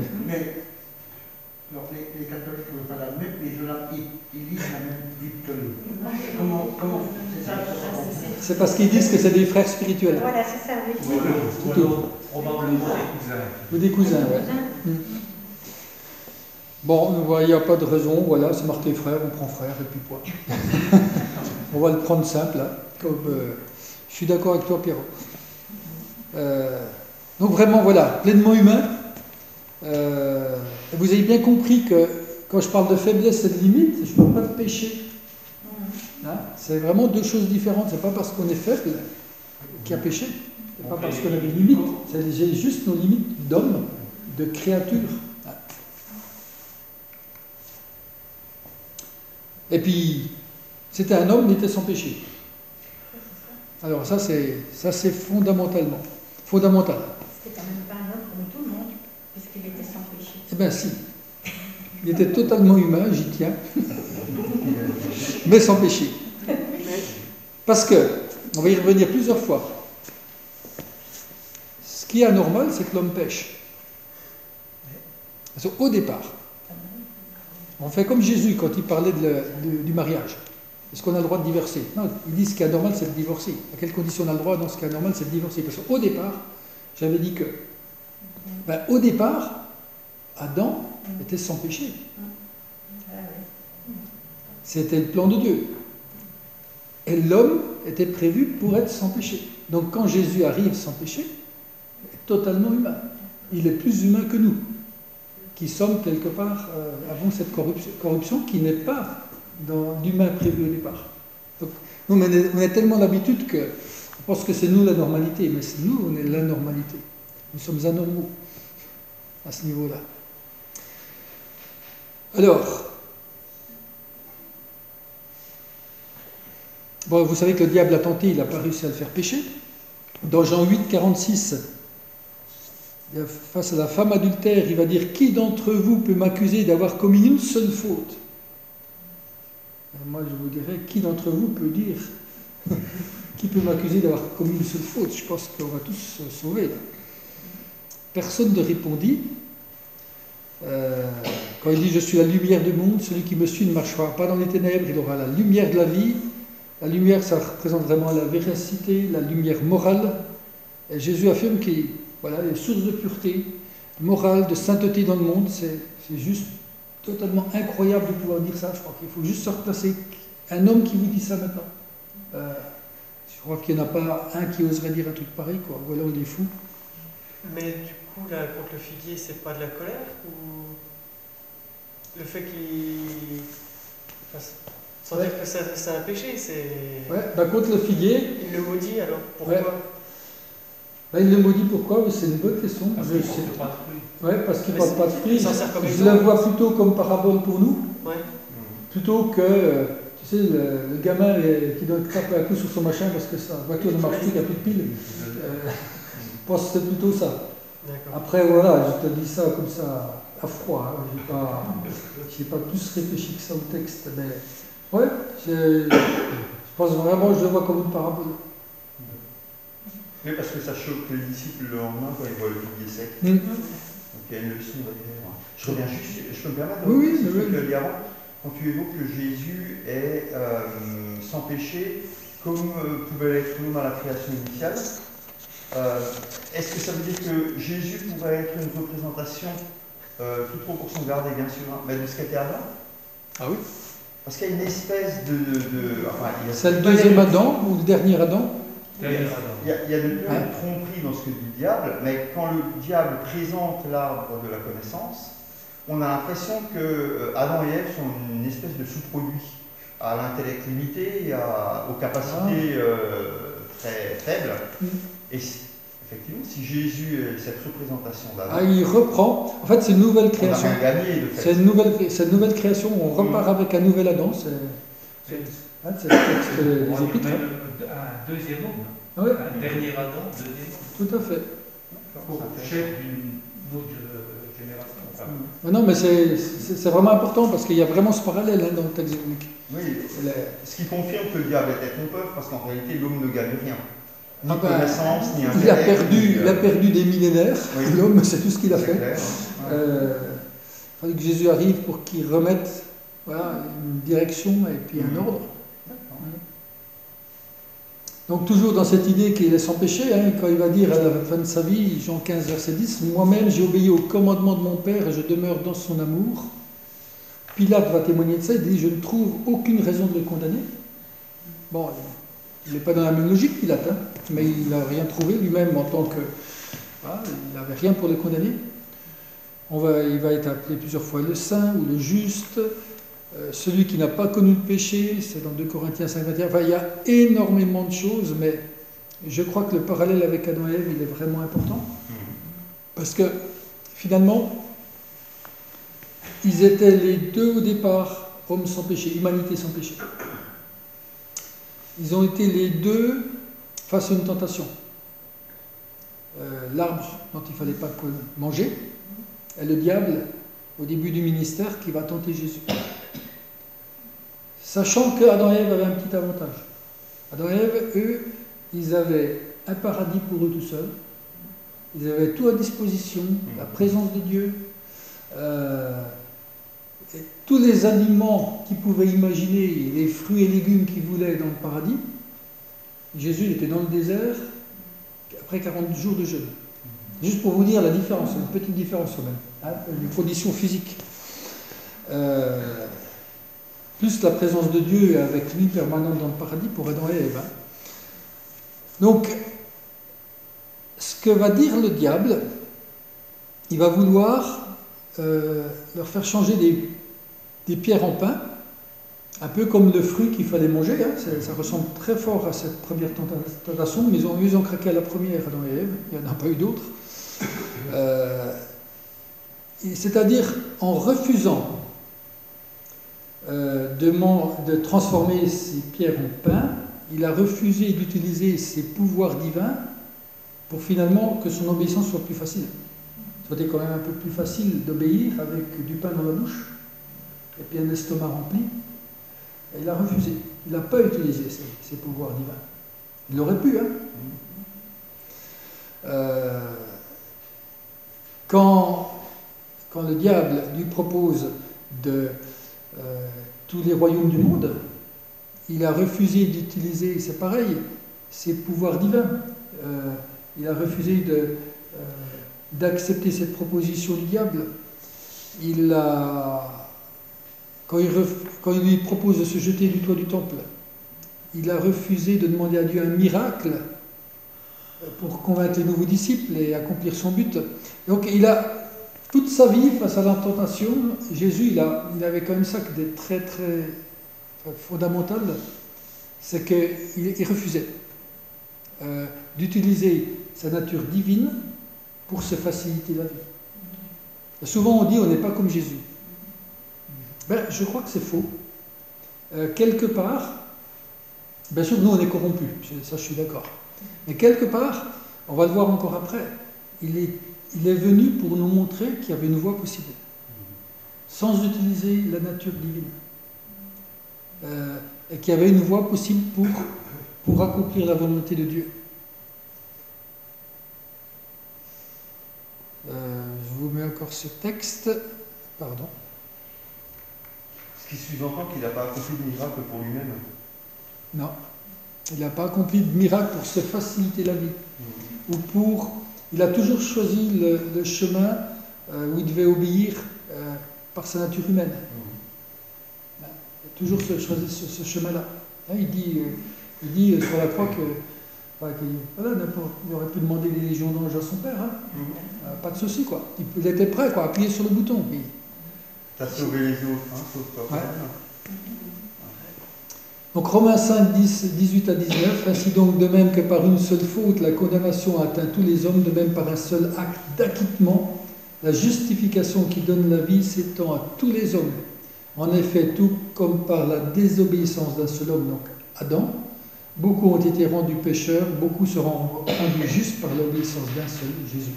Alors, les catholiques ne veulent pas l'admettre, mais ils lisent la même Bible que nous. Comment c'est ça? C'est parce qu'ils disent que c'est des frères spirituels. Voilà, c'est ça, oui. Ou alors, probablement des cousins. Ou des cousins, ouais. Bon, il n'y a pas de raison, voilà, c'est marqué frère, on prend frère, et puis point. On va le prendre simple, hein, comme je suis d'accord avec toi, Pierrot. Donc vraiment, voilà, pleinement humain. Vous avez bien compris que quand je parle de faiblesse et de limite, je ne parle pas de péché. Hein, c'est vraiment deux choses différentes. C'est pas parce qu'on est faible qu'il y a péché. C'est pas parce qu'on a des limites. C'est juste nos limites d'homme, de créature. Et puis, c'était un homme, il était sans péché. Alors ça c'est fondamental. C'était quand même pas un homme comme tout le monde, puisqu'il était sans péché. Eh bien si. Il était totalement humain, j'y tiens. Mais sans péché. Parce que, on va y revenir plusieurs fois, ce qui est anormal, c'est que l'homme pêche. Parce qu'au départ, on fait comme Jésus quand il parlait du mariage. Est-ce qu'on a le droit de divorcer? Non, il dit ce qui est anormal, c'est de divorcer. À quelles conditions on a le droit? Non, ce qui est anormal, c'est de divorcer. Parce qu'au départ, j'avais dit que, au départ, Adam était sans péché. C'était le plan de Dieu. Et l'homme était prévu pour être sans péché. Donc quand Jésus arrive sans péché, il est totalement humain. Il est plus humain que nous, qui sommes quelque part avant cette corruption qui n'est pas dans l'humain prévu au départ. Donc, nous, on a tellement l'habitude qu'on pense que c'est nous la normalité, mais c'est nous, on est l'anormalité. Nous sommes anormaux à ce niveau-là. Alors, bon, vous savez que le diable a tenté, il n'a pas réussi à le faire pécher. Dans Jean 8, 46, face à la femme adultère, il va dire « Qui d'entre vous peut m'accuser d'avoir commis une seule faute ?» Moi, je vous dirais « Qui d'entre vous peut dire qui peut m'accuser d'avoir commis une seule faute ?» Je pense qu'on va tous se sauver. Là. Personne ne répondit. Quand il dit « Je suis la lumière du monde, celui qui me suit ne marchera pas dans les ténèbres, il aura la lumière de la vie. » La lumière, ça représente vraiment la véracité, la lumière morale. Et Jésus affirme qu'il voilà, les sources de pureté, morale, de sainteté dans le monde. C'est juste totalement incroyable de pouvoir dire ça. Je crois qu'il faut juste se replacer. Un homme qui vous dit ça maintenant. Je crois qu'il n'y en a pas un qui oserait dire un truc pareil, quoi. Voilà, on est fou. Mais du coup, là, contre le figuier, c'est pas de la colère ou le fait qu'il. Enfin, sans dire que c'est un péché, c'est. Ouais, contre le figuier. Il le maudit alors pourquoi? Il le maudit pourquoi? C'est une bonne question. Parce qu'il ne porte pas de fruits. Oui, parce qu'il ne porte pas de fruits. Je le le vois plutôt comme parabole pour nous. Ouais. Plutôt que, tu sais, le gamin qui doit taper un coup sur son machin parce que sa voiture ne marche plus, il n'y a plus de pile. Je pense que c'est plutôt ça. Après, voilà, je te dis ça comme ça, à froid. Hein. Je n'ai pas plus réfléchi que ça au texte. Mais ouais, je pense vraiment, je le vois comme une parabole. Oui, parce que ça choque les disciples le lendemain quand ils voient le figuier sec. Donc il y a une leçon derrière. Je reviens juste, je peux me permettre de oui, ce que tu as dit avant, quand tu évoques que Jésus est sans péché, comme pouvait l'être l'homme à la création initiale. Est-ce que ça veut dire que Jésus pourrait être une représentation, toute proportion gardée bien sûr, mais de ce qu'était Adam? Ah oui. Parce qu'il y a une espèce de c'est le deuxième Adam ou le dernier Adam? Il y a de une tromperie dans ce que dit le diable, mais quand le diable présente l'arbre de la connaissance, on a l'impression que Adam et Ève sont une espèce de sous-produit à l'intellect limité et aux capacités très faibles. Et effectivement, si Jésus est cette représentation d'Adam, il reprend. En fait, c'est une nouvelle création. On a rien gagné de fait. C'est une nouvelle création. On repart avec un nouvel Adam. C'est le texte des Épîtres. Un deuxième homme. Ah ouais. Un dernier Adam, deuxième homme. Tout à fait. Pour chef d'une autre génération. Enfin, non, mais c'est vraiment important parce qu'il y a vraiment ce parallèle dans le texte biblique. Oui, ce qui confirme que le diable était trompeur parce qu'en réalité l'homme ne gagne rien. Ni connaissance, ni intellect. Il a perdu des millénaires, l'homme, c'est tout ce qu'il a fait. Ouais. Il fallait que Jésus arrive pour qu'il remette une direction et puis un ordre. Donc toujours dans cette idée qu'il est sans péché, hein, quand il va dire à la fin de sa vie, Jean 15, verset 10, « Moi-même j'ai obéi au commandement de mon Père et je demeure dans son amour. » Pilate va témoigner de ça, il dit « Je ne trouve aucune raison de le condamner. » Bon, il n'est pas dans la même logique, Pilate, hein, mais il n'a rien trouvé lui-même en tant que... Voilà, il n'avait rien pour le condamner. Il va être appelé plusieurs fois le saint ou le juste, celui qui n'a pas connu le péché, c'est dans 2 Corinthiens 5, 21. Enfin, il y a énormément de choses, mais je crois que le parallèle avec Adam et Ève, il est vraiment important. Parce que, finalement, ils étaient les deux au départ, hommes sans péché, humanité sans péché. Ils ont été les deux face à une tentation. L'arbre dont il ne fallait pas manger, et le diable, au début du ministère, qui va tenter Jésus. Sachant qu'Adam et Ève avaient un petit avantage. Adam et Ève, eux, ils avaient un paradis pour eux tout seuls. Ils avaient tout à disposition, la présence de Dieu, et tous les aliments qu'ils pouvaient imaginer, les fruits et légumes qu'ils voulaient dans le paradis. Jésus il était dans le désert après 40 jours de jeûne. Juste pour vous dire la différence, une petite différence quand même, hein, les conditions physiques. Plus la présence de Dieu avec lui permanente dans le paradis pour Adam et Ève. Donc, ce que va dire le diable, il va vouloir leur faire changer des pierres en pain, un peu comme le fruit qu'il fallait manger, hein, ça ressemble très fort à cette première tentation, mais ils ont craqué à la première, Adam et Ève, il n'y en a pas eu d'autres. C'est-à-dire en refusant de transformer ces pierres en pain, il a refusé d'utiliser ses pouvoirs divins pour finalement que son obéissance soit plus facile. C'était quand même un peu plus facile d'obéir avec du pain dans la bouche et puis un estomac rempli. Et il a refusé. Il n'a pas utilisé ses pouvoirs divins. Il aurait pu, hein. Quand le diable lui propose tous les royaumes du monde, il a refusé d'utiliser, c'est pareil, ses pouvoirs divins. Il a refusé d'accepter cette proposition du diable. Quand il lui propose de se jeter du toit du temple, il a refusé de demander à Dieu un miracle pour convaincre les nouveaux disciples et accomplir son but. Donc il a toute sa vie face à la tentation. Jésus, il avait quand même ça qui était très très fondamental, c'est qu'il refusait d'utiliser sa nature divine pour se faciliter la vie. Souvent on dit on n'est pas comme Jésus. Ben, je crois que c'est faux. Quelque part, bien sûr nous on est corrompus, ça je suis d'accord. Mais quelque part, on va le voir encore après, il est venu pour nous montrer qu'il y avait une voie possible, sans utiliser la nature divine. Et qu'il y avait une voie possible pour accomplir la volonté de Dieu. Je vous mets encore ce texte. Pardon. Ce qui sous-entend qu'il n'a pas accompli de miracle pour lui-même. Non. Il n'a pas accompli de miracle pour se faciliter la vie. Il a toujours choisi le chemin où il devait obéir par sa nature humaine. Il a toujours choisi ce chemin-là. Il dit sur la croix il aurait pu demander les légions d'anges à son père. Hein. Pas de souci, quoi. Il était prêt, quoi, à appuyer sur le bouton. T'as sauvé les autres, hein, sauf toi. Ouais. Donc Romains 5, 18 à 19, ainsi donc de même que par une seule faute la condamnation a atteint tous les hommes, de même par un seul acte d'acquittement, la justification qui donne la vie s'étend à tous les hommes. En effet, tout comme par la désobéissance d'un seul homme, donc Adam, beaucoup ont été rendus pécheurs, beaucoup seront rendus justes par l'obéissance d'un seul, Jésus.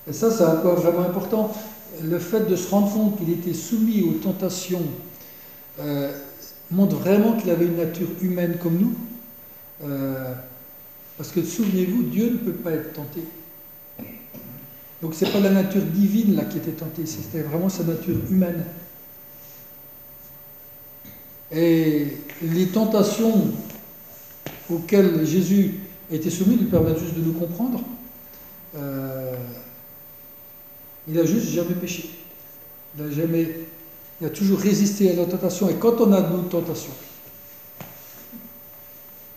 Et ça, c'est un point vraiment important. Le fait de se rendre compte qu'il était soumis aux tentations montre vraiment qu'il avait une nature humaine comme nous. Parce que souvenez-vous, Dieu ne peut pas être tenté. Donc ce n'est pas la nature divine là qui était tentée, c'était vraiment sa nature humaine. Et les tentations auxquelles Jésus a été soumis nous permettent juste de nous comprendre. Il a juste jamais péché. Il a toujours résisté à la tentation. Et quand on a nos tentations,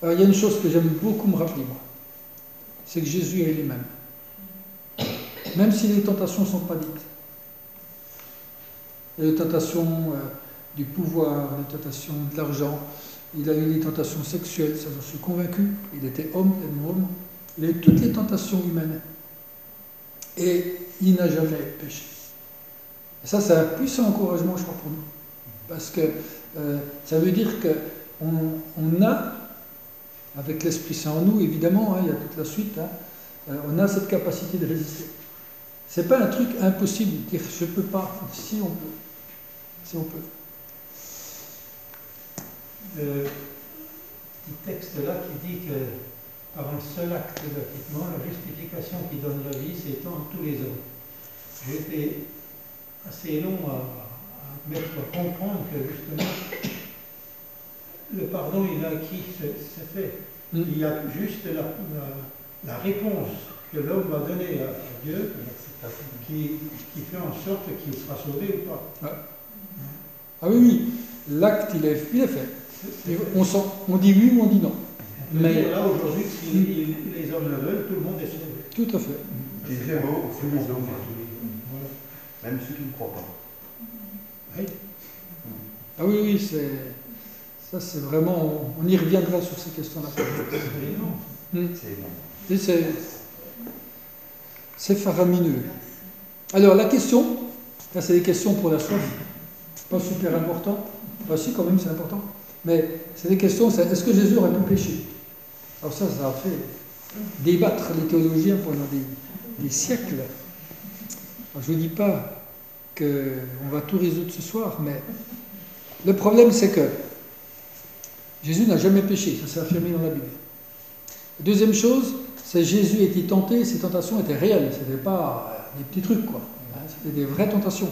alors il y a une chose que j'aime beaucoup me rappeler, moi, c'est que Jésus est lui-même. Même si les tentations ne sont pas dites. Il y a les tentations du pouvoir, les tentations de l'argent, il a eu les tentations sexuelles, ça j'en suis convaincu. Il était homme, pleinement homme. Il a eu toutes les tentations humaines. Et il n'a jamais péché. Et ça, c'est un puissant encouragement, je crois, pour nous. Parce que ça veut dire qu'on a, avec l'Esprit Saint en nous, évidemment, il y a toute la suite, on a cette capacité de résister. C'est pas un truc impossible de dire je peux pas, si on peut. Si on peut. Le petit texte là qui dit que par un seul acte d'acquittement, la justification qui donne la vie s'étend à tous les hommes. J'ai été assez long à comprendre que justement le pardon il a acquis, c'est fait. Il y a juste la réponse que l'homme va donner à Dieu qui fait en sorte qu'il sera sauvé ou pas. Ah oui, oui, l'acte il est fait. On dit oui ou on dit non. Mais là aujourd'hui, si les hommes le veulent, tout le monde est sauvé. Tout à fait. Les mots, tous les hommes, même ceux qui ne croient pas. Oui. Ah oui, oui, ça c'est vraiment, on y reviendra sur ces questions-là. C'est faramineux. Alors la question, là c'est des questions pour la soif, pas super important. Bah si quand même c'est important. Mais c'est des questions, est-ce que Jésus aurait pu pécher? Alors ça a fait débattre les théologiens pendant des siècles. Alors, je ne vous dis pas qu'on va tout résoudre ce soir, mais le problème c'est que Jésus n'a jamais péché, ça s'est affirmé dans la Bible. La deuxième chose, c'est que Jésus était tenté, ses tentations étaient réelles, ce n'étaient pas des petits trucs, quoi. C'était des vraies tentations.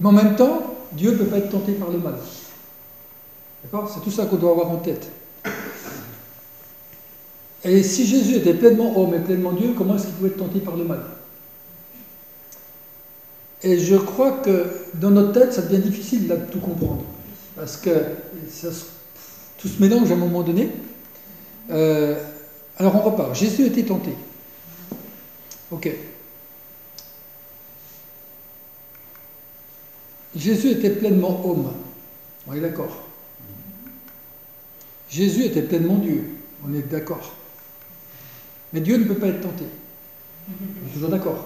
Mais en même temps, Dieu ne peut pas être tenté par le mal. D'accord? C'est tout ça qu'on doit avoir en tête. Et si Jésus était pleinement homme et pleinement Dieu, comment est-ce qu'il pouvait être tenté par le mal? Et je crois que dans notre tête, ça devient difficile là, de tout comprendre. Parce que tout se mélange à un moment donné. Alors on repart. Jésus était tenté. Ok. Jésus était pleinement homme. On est d'accord. Jésus était pleinement Dieu. On est d'accord. Mais Dieu ne peut pas être tenté. On est toujours d'accord.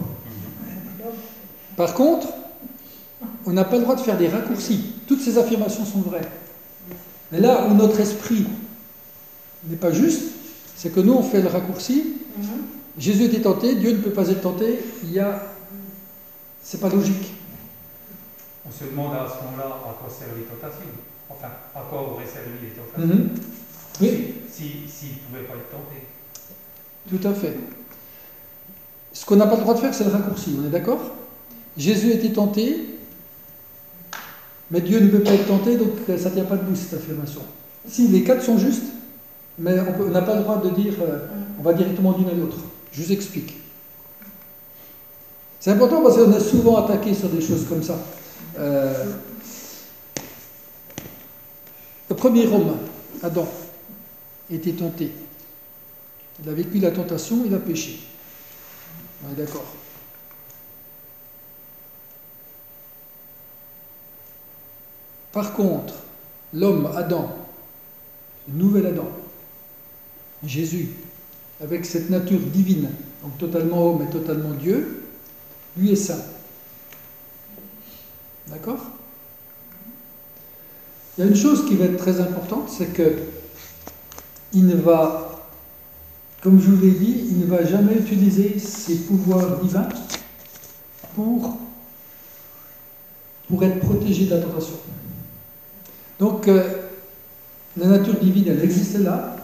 Par contre, on n'a pas le droit de faire des raccourcis. Toutes ces affirmations sont vraies. Mais là où notre esprit n'est pas juste, c'est que nous on fait le raccourci. Jésus était tenté, Dieu ne peut pas être tenté. C'est pas logique. On se demande à ce moment-là à quoi servent les tentations. Enfin, à quoi auraient servi les tentations Oui. S'il ne pouvait pas être tenté. Tout à fait. Ce qu'on n'a pas le droit de faire, c'est le raccourci, on est d'accord? Jésus était tenté, mais Dieu ne peut pas être tenté, donc ça ne tient pas debout cette affirmation. Si, les quatre sont justes, mais on n'a pas le droit de dire on va directement d'une à l'autre. Je vous explique. C'est important parce qu'on est souvent attaqué sur des choses comme ça. Le premier homme, Adam, était tenté. Il a vécu la tentation, il a péché. On est d'accord. Par contre, l'homme, Adam, le nouvel Adam, Jésus, avec cette nature divine, donc totalement homme et totalement Dieu, lui est saint. D'accord? Il y a une chose qui va être très importante, c'est que il ne va, comme je vous l'ai dit, il ne va jamais utiliser ses pouvoirs divins pour être protégé de la tentation. Donc, la nature divine, elle existait là.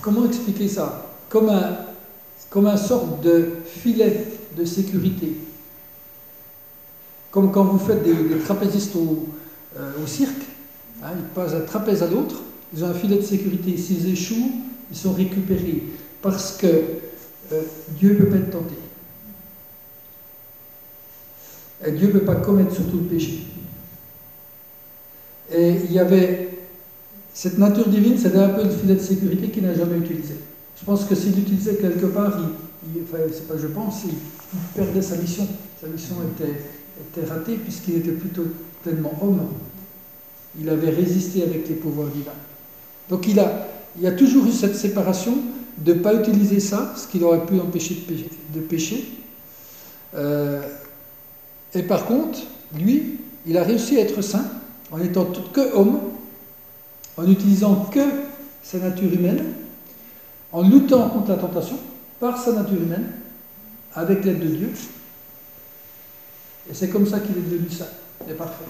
Comment expliquer ça? Comme un sorte de filet de sécurité. Comme quand vous faites des trapézistes au cirque. Hein, ils passent d'un trapèze à l'autre, ils ont un filet de sécurité. S'ils échouent, ils sont récupérés. Parce que Dieu ne peut pas être tenté. Et Dieu ne peut pas commettre surtout le péché. Et il y avait cette nature divine, c'était un peu le filet de sécurité qu'il n'a jamais utilisé. Je pense que s'il l'utilisait quelque part, enfin, c'est pas je pense, il perdait sa mission. Sa mission était ratée puisqu'il était plutôt pleinement homme. Il avait résisté avec les pouvoirs divins. Donc il y a toujours eu cette séparation de ne pas utiliser ça, ce qui aurait pu empêcher de pécher. Et par contre, lui, il a réussi à être saint en étant que homme, en utilisant que sa nature humaine, en luttant contre la tentation par sa nature humaine, avec l'aide de Dieu. Et c'est comme ça qu'il est devenu saint et parfait.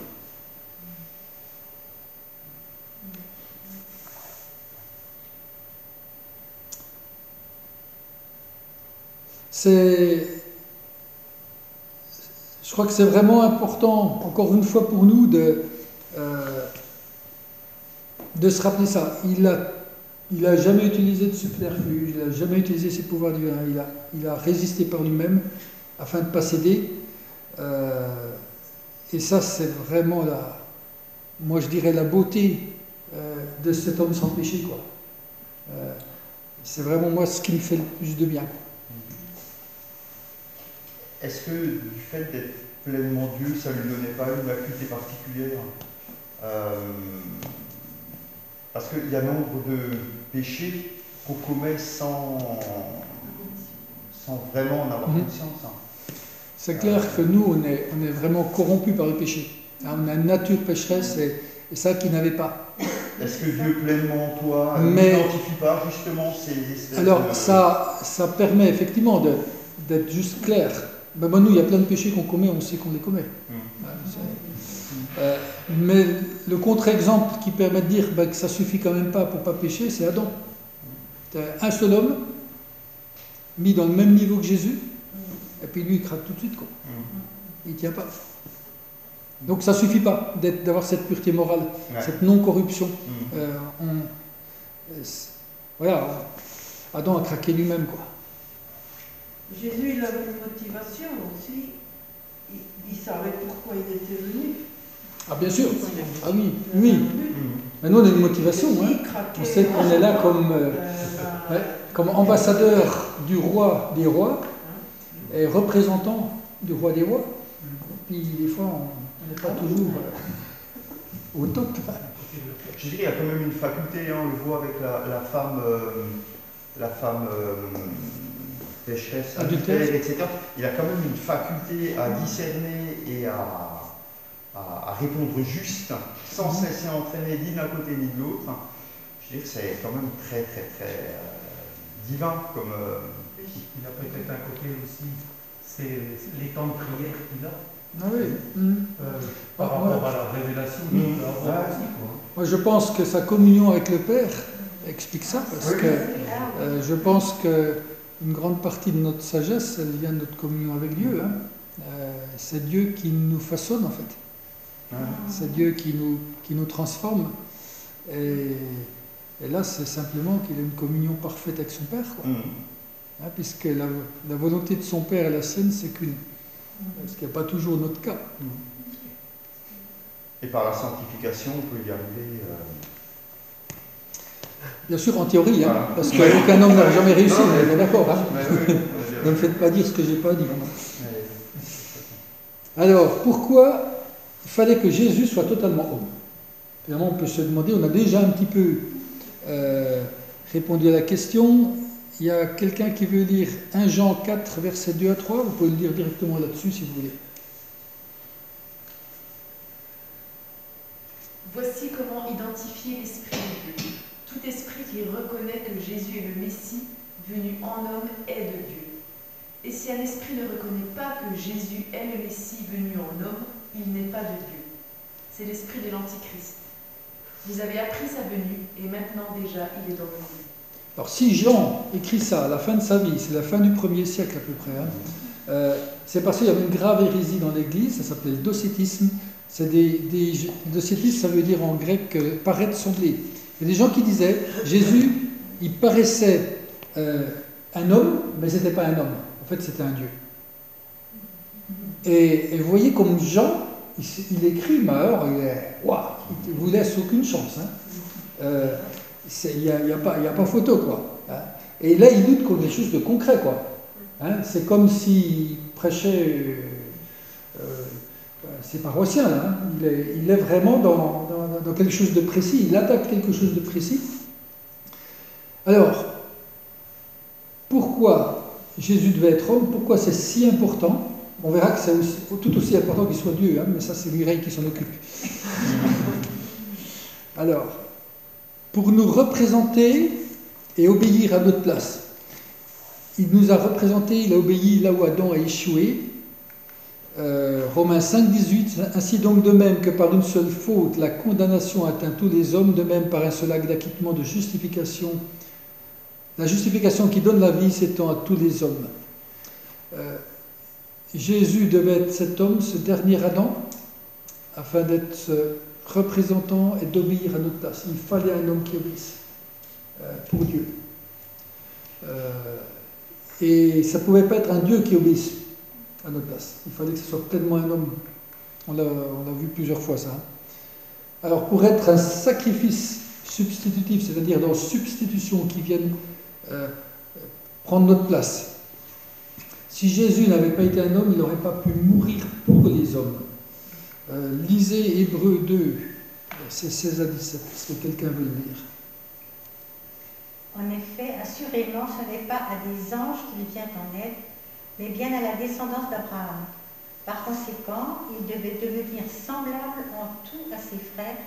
Je crois que c'est vraiment important, encore une fois pour nous, de se rappeler ça. Il n'a jamais utilisé de subterfuge, il n'a jamais utilisé ses pouvoirs divins, il a résisté par lui-même afin de ne pas céder. Et ça, c'est vraiment moi je dirais la beauté de cet homme sans péché, quoi. C'est vraiment moi ce qui me fait le plus de bien, quoi. Est-ce que du fait d'être pleinement Dieu, ça ne lui donnait pas une acuité particulière? Parce qu'il y a nombre de péchés qu'on commet sans vraiment en avoir conscience. Hein. C'est clair que nous, on est vraiment corrompus par le péché. On a une nature pécheresse et ça qui n'avait pas. Est-ce que Dieu pleinement en toi n'identifie pas justement ces espèces Alors, ça permet effectivement d'être juste clair. Ben, nous, il y a plein de péchés qu'on commet, on sait qu'on les commet. Mais le contre-exemple qui permet de dire que ça ne suffit quand même pas pour ne pas pécher, c'est Adam. Un seul homme, mis dans le même niveau que Jésus, et puis lui, il craque tout de suite, quoi. Il ne tient pas. Donc ça ne suffit pas d'avoir cette pureté morale, cette non-corruption. Voilà, Adam a craqué lui-même, quoi. Jésus, il avait une motivation aussi. Il savait pourquoi il était venu. Ah, bien sûr. Ah oui, oui. Mais nous, on a une motivation. Hein. On sait qu'on est là comme ambassadeur du roi des rois et représentant du roi des rois. Puis, des fois, on n'est pas toujours au top. Je dirais qu'il y a quand même une faculté, hein, on le voit avec la femme pécheresse, adultère, etc. Il a quand même une faculté à discerner et à répondre juste, sans se laisser entraîner ni d'un côté ni de l'autre. Je veux dire que c'est quand même très, très, très divin comme... Il a peut-être un côté aussi, c'est les temps de prière qu'il a. Ah oui. Par rapport à la révélation qu'il peut avoir aussi, quoi. Moi, je pense que sa communion avec le Père explique ça, parce que je pense que une grande partie de notre sagesse, elle vient de notre communion avec Dieu. Hein. C'est Dieu qui nous façonne, en fait. C'est Dieu qui nous transforme. Et là, c'est simplement qu'il a une communion parfaite avec son Père, quoi. Hein, puisque la volonté de son Père et la sienne, c'est qu'une. Ce qui n'est pas toujours notre cas. Et par la sanctification, on peut y arriver... Bien sûr, en théorie, hein, voilà. Parce qu'aucun homme n'a jamais réussi, on est d'accord. Hein. Ne me faites pas dire ce que je n'ai pas dit. Alors, pourquoi il fallait que Jésus soit totalement homme? Évidemment, on peut se demander, on a déjà un petit peu répondu à la question. Il y a quelqu'un qui veut lire 1 Jean 4, versets 2 à 3. Vous pouvez le lire directement là-dessus si vous voulez. Voici comment identifier l'Esprit de Dieu. Tout esprit qui reconnaît que Jésus est le Messie, venu en homme, est de Dieu. Et si un esprit ne reconnaît pas que Jésus est le Messie venu en homme, il n'est pas de Dieu. C'est l'esprit de l'Antichrist. Vous avez appris sa venue, et maintenant déjà il est dans vos vies. Alors si Jean écrit ça à la fin de sa vie, c'est la fin du 1er siècle à peu près, hein, c'est parce qu'il y avait une grave hérésie dans l'Église, ça s'appelait le docétisme, C'est docétisme, ça veut dire en grec paraître, sembler. Il y a des gens qui disaient, Jésus, il paraissait un homme, mais ce n'était pas un homme. En fait, c'était un Dieu. Et vous voyez comme Jean, il écrit, mais alors, il ne vous laisse aucune chance. Hein. Il n'y a pas photo, quoi. Hein. Et là, il lutte contre des choses de concret, quoi. Hein. C'est comme s'il prêchait... c'est paroissien, là. Hein. Il est vraiment dans quelque chose de précis. Il attaque quelque chose de précis. Alors, pourquoi Jésus devait être homme? Pourquoi c'est si important? On verra que c'est tout aussi important qu'il soit Dieu, hein, mais ça c'est Mireille qui s'en occupe. Alors, pour nous représenter et obéir à notre place. Il nous a représentés, il a obéi là où Adam a échoué. Romains 5, 18, ainsi donc de même que par une seule faute, la condamnation atteint tous les hommes, de même par un seul acte d'acquittement de justification. La justification qui donne la vie s'étend à tous les hommes. Jésus devait être cet homme, ce dernier Adam, afin d'être ce représentant et d'obéir à notre place. Il fallait un homme qui obéisse pour Dieu. Et ça ne pouvait pas être un Dieu qui obéisse à notre place. Il fallait que ce soit pleinement un homme. On l'a vu plusieurs fois ça. Alors pour être un sacrifice substitutif, c'est-à-dire dans substitution qui vienne prendre notre place, si Jésus n'avait pas été un homme, il n'aurait pas pu mourir pour les hommes. Lisez Hébreux 2, c'est 16 à 17. Est-ce que quelqu'un veut le lire? En effet, assurément, ce n'est pas à des anges qu'il vient en aide, mais bien à la descendance d'Abraham. Par conséquent, il devait devenir semblable en tout à ses frères,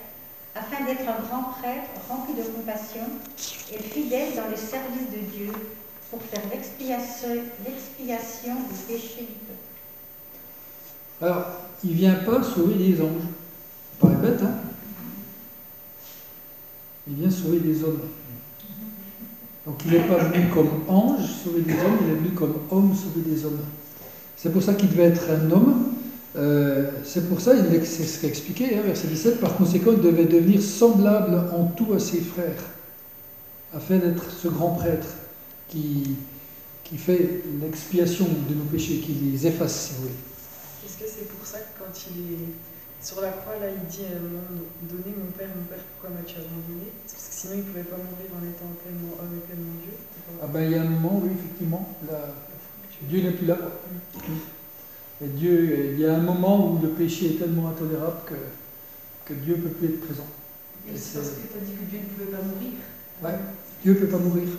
afin d'être un grand prêtre rempli de compassion et fidèle dans le service de Dieu, pour faire l'expiation des péchés du peuple. Alors, il ne vient pas sauver les anges. Ça paraît bête, hein? Il vient sauver les hommes. Donc il n'est pas venu comme ange sauver des hommes, il est venu comme homme sauver des hommes. C'est pour ça qu'il devait être un homme. C'est pour ça, c'est ce qu'a expliqué, hein, verset 17, par conséquent, il devait devenir semblable en tout à ses frères, afin d'être ce grand prêtre qui fait l'expiation de nos péchés, qui les efface, si vous voulez. Est-ce que c'est pour ça que quand il est sur la croix, là, il dit à un moment donné, mon père, pourquoi m'as-tu abandonné? Parce que sinon, il ne pouvait pas mourir en étant pleinement homme et pleinement Dieu. Ah ben, il y a un moment, oui, effectivement, Dieu n'est plus là. Et Dieu, il y a un moment où le péché est tellement intolérable que Dieu ne peut plus être présent. Et c'est parce que tu as dit que Dieu ne pouvait pas mourir. Oui, Dieu ne peut pas mourir.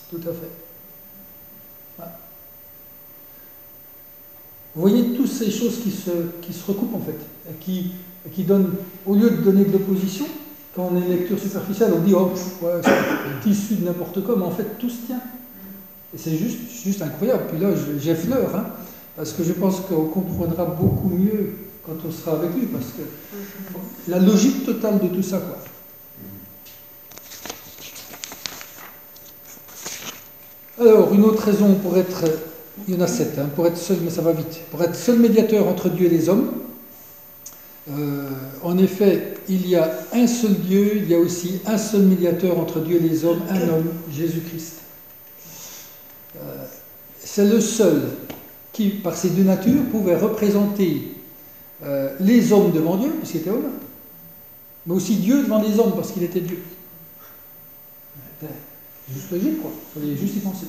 Tout à fait. Ouais. Vous voyez toutes ces choses qui se recoupent en fait, et qui donnent, au lieu de donner de l'opposition, quand on a une lecture superficielle, on dit oh, ouais, c'est issu de n'importe quoi, mais en fait tout se tient. Et c'est juste incroyable. Puis là, j'effleure, hein, parce que je pense qu'on comprendra beaucoup mieux quand on sera avec lui, parce que la logique totale de tout ça, quoi. Alors, une autre raison pour être, il y en a 7, hein, pour être seul, mais ça va vite, pour être seul médiateur entre Dieu et les hommes. En effet, il y a un seul Dieu, il y a aussi un seul médiateur entre Dieu et les hommes, un homme, Jésus-Christ. C'est le seul qui, par ses deux natures, pouvait représenter les hommes devant Dieu, parce qu'il était homme, mais aussi Dieu devant les hommes, parce qu'il était Dieu. C'est juste logique, quoi. Il fallait juste y penser.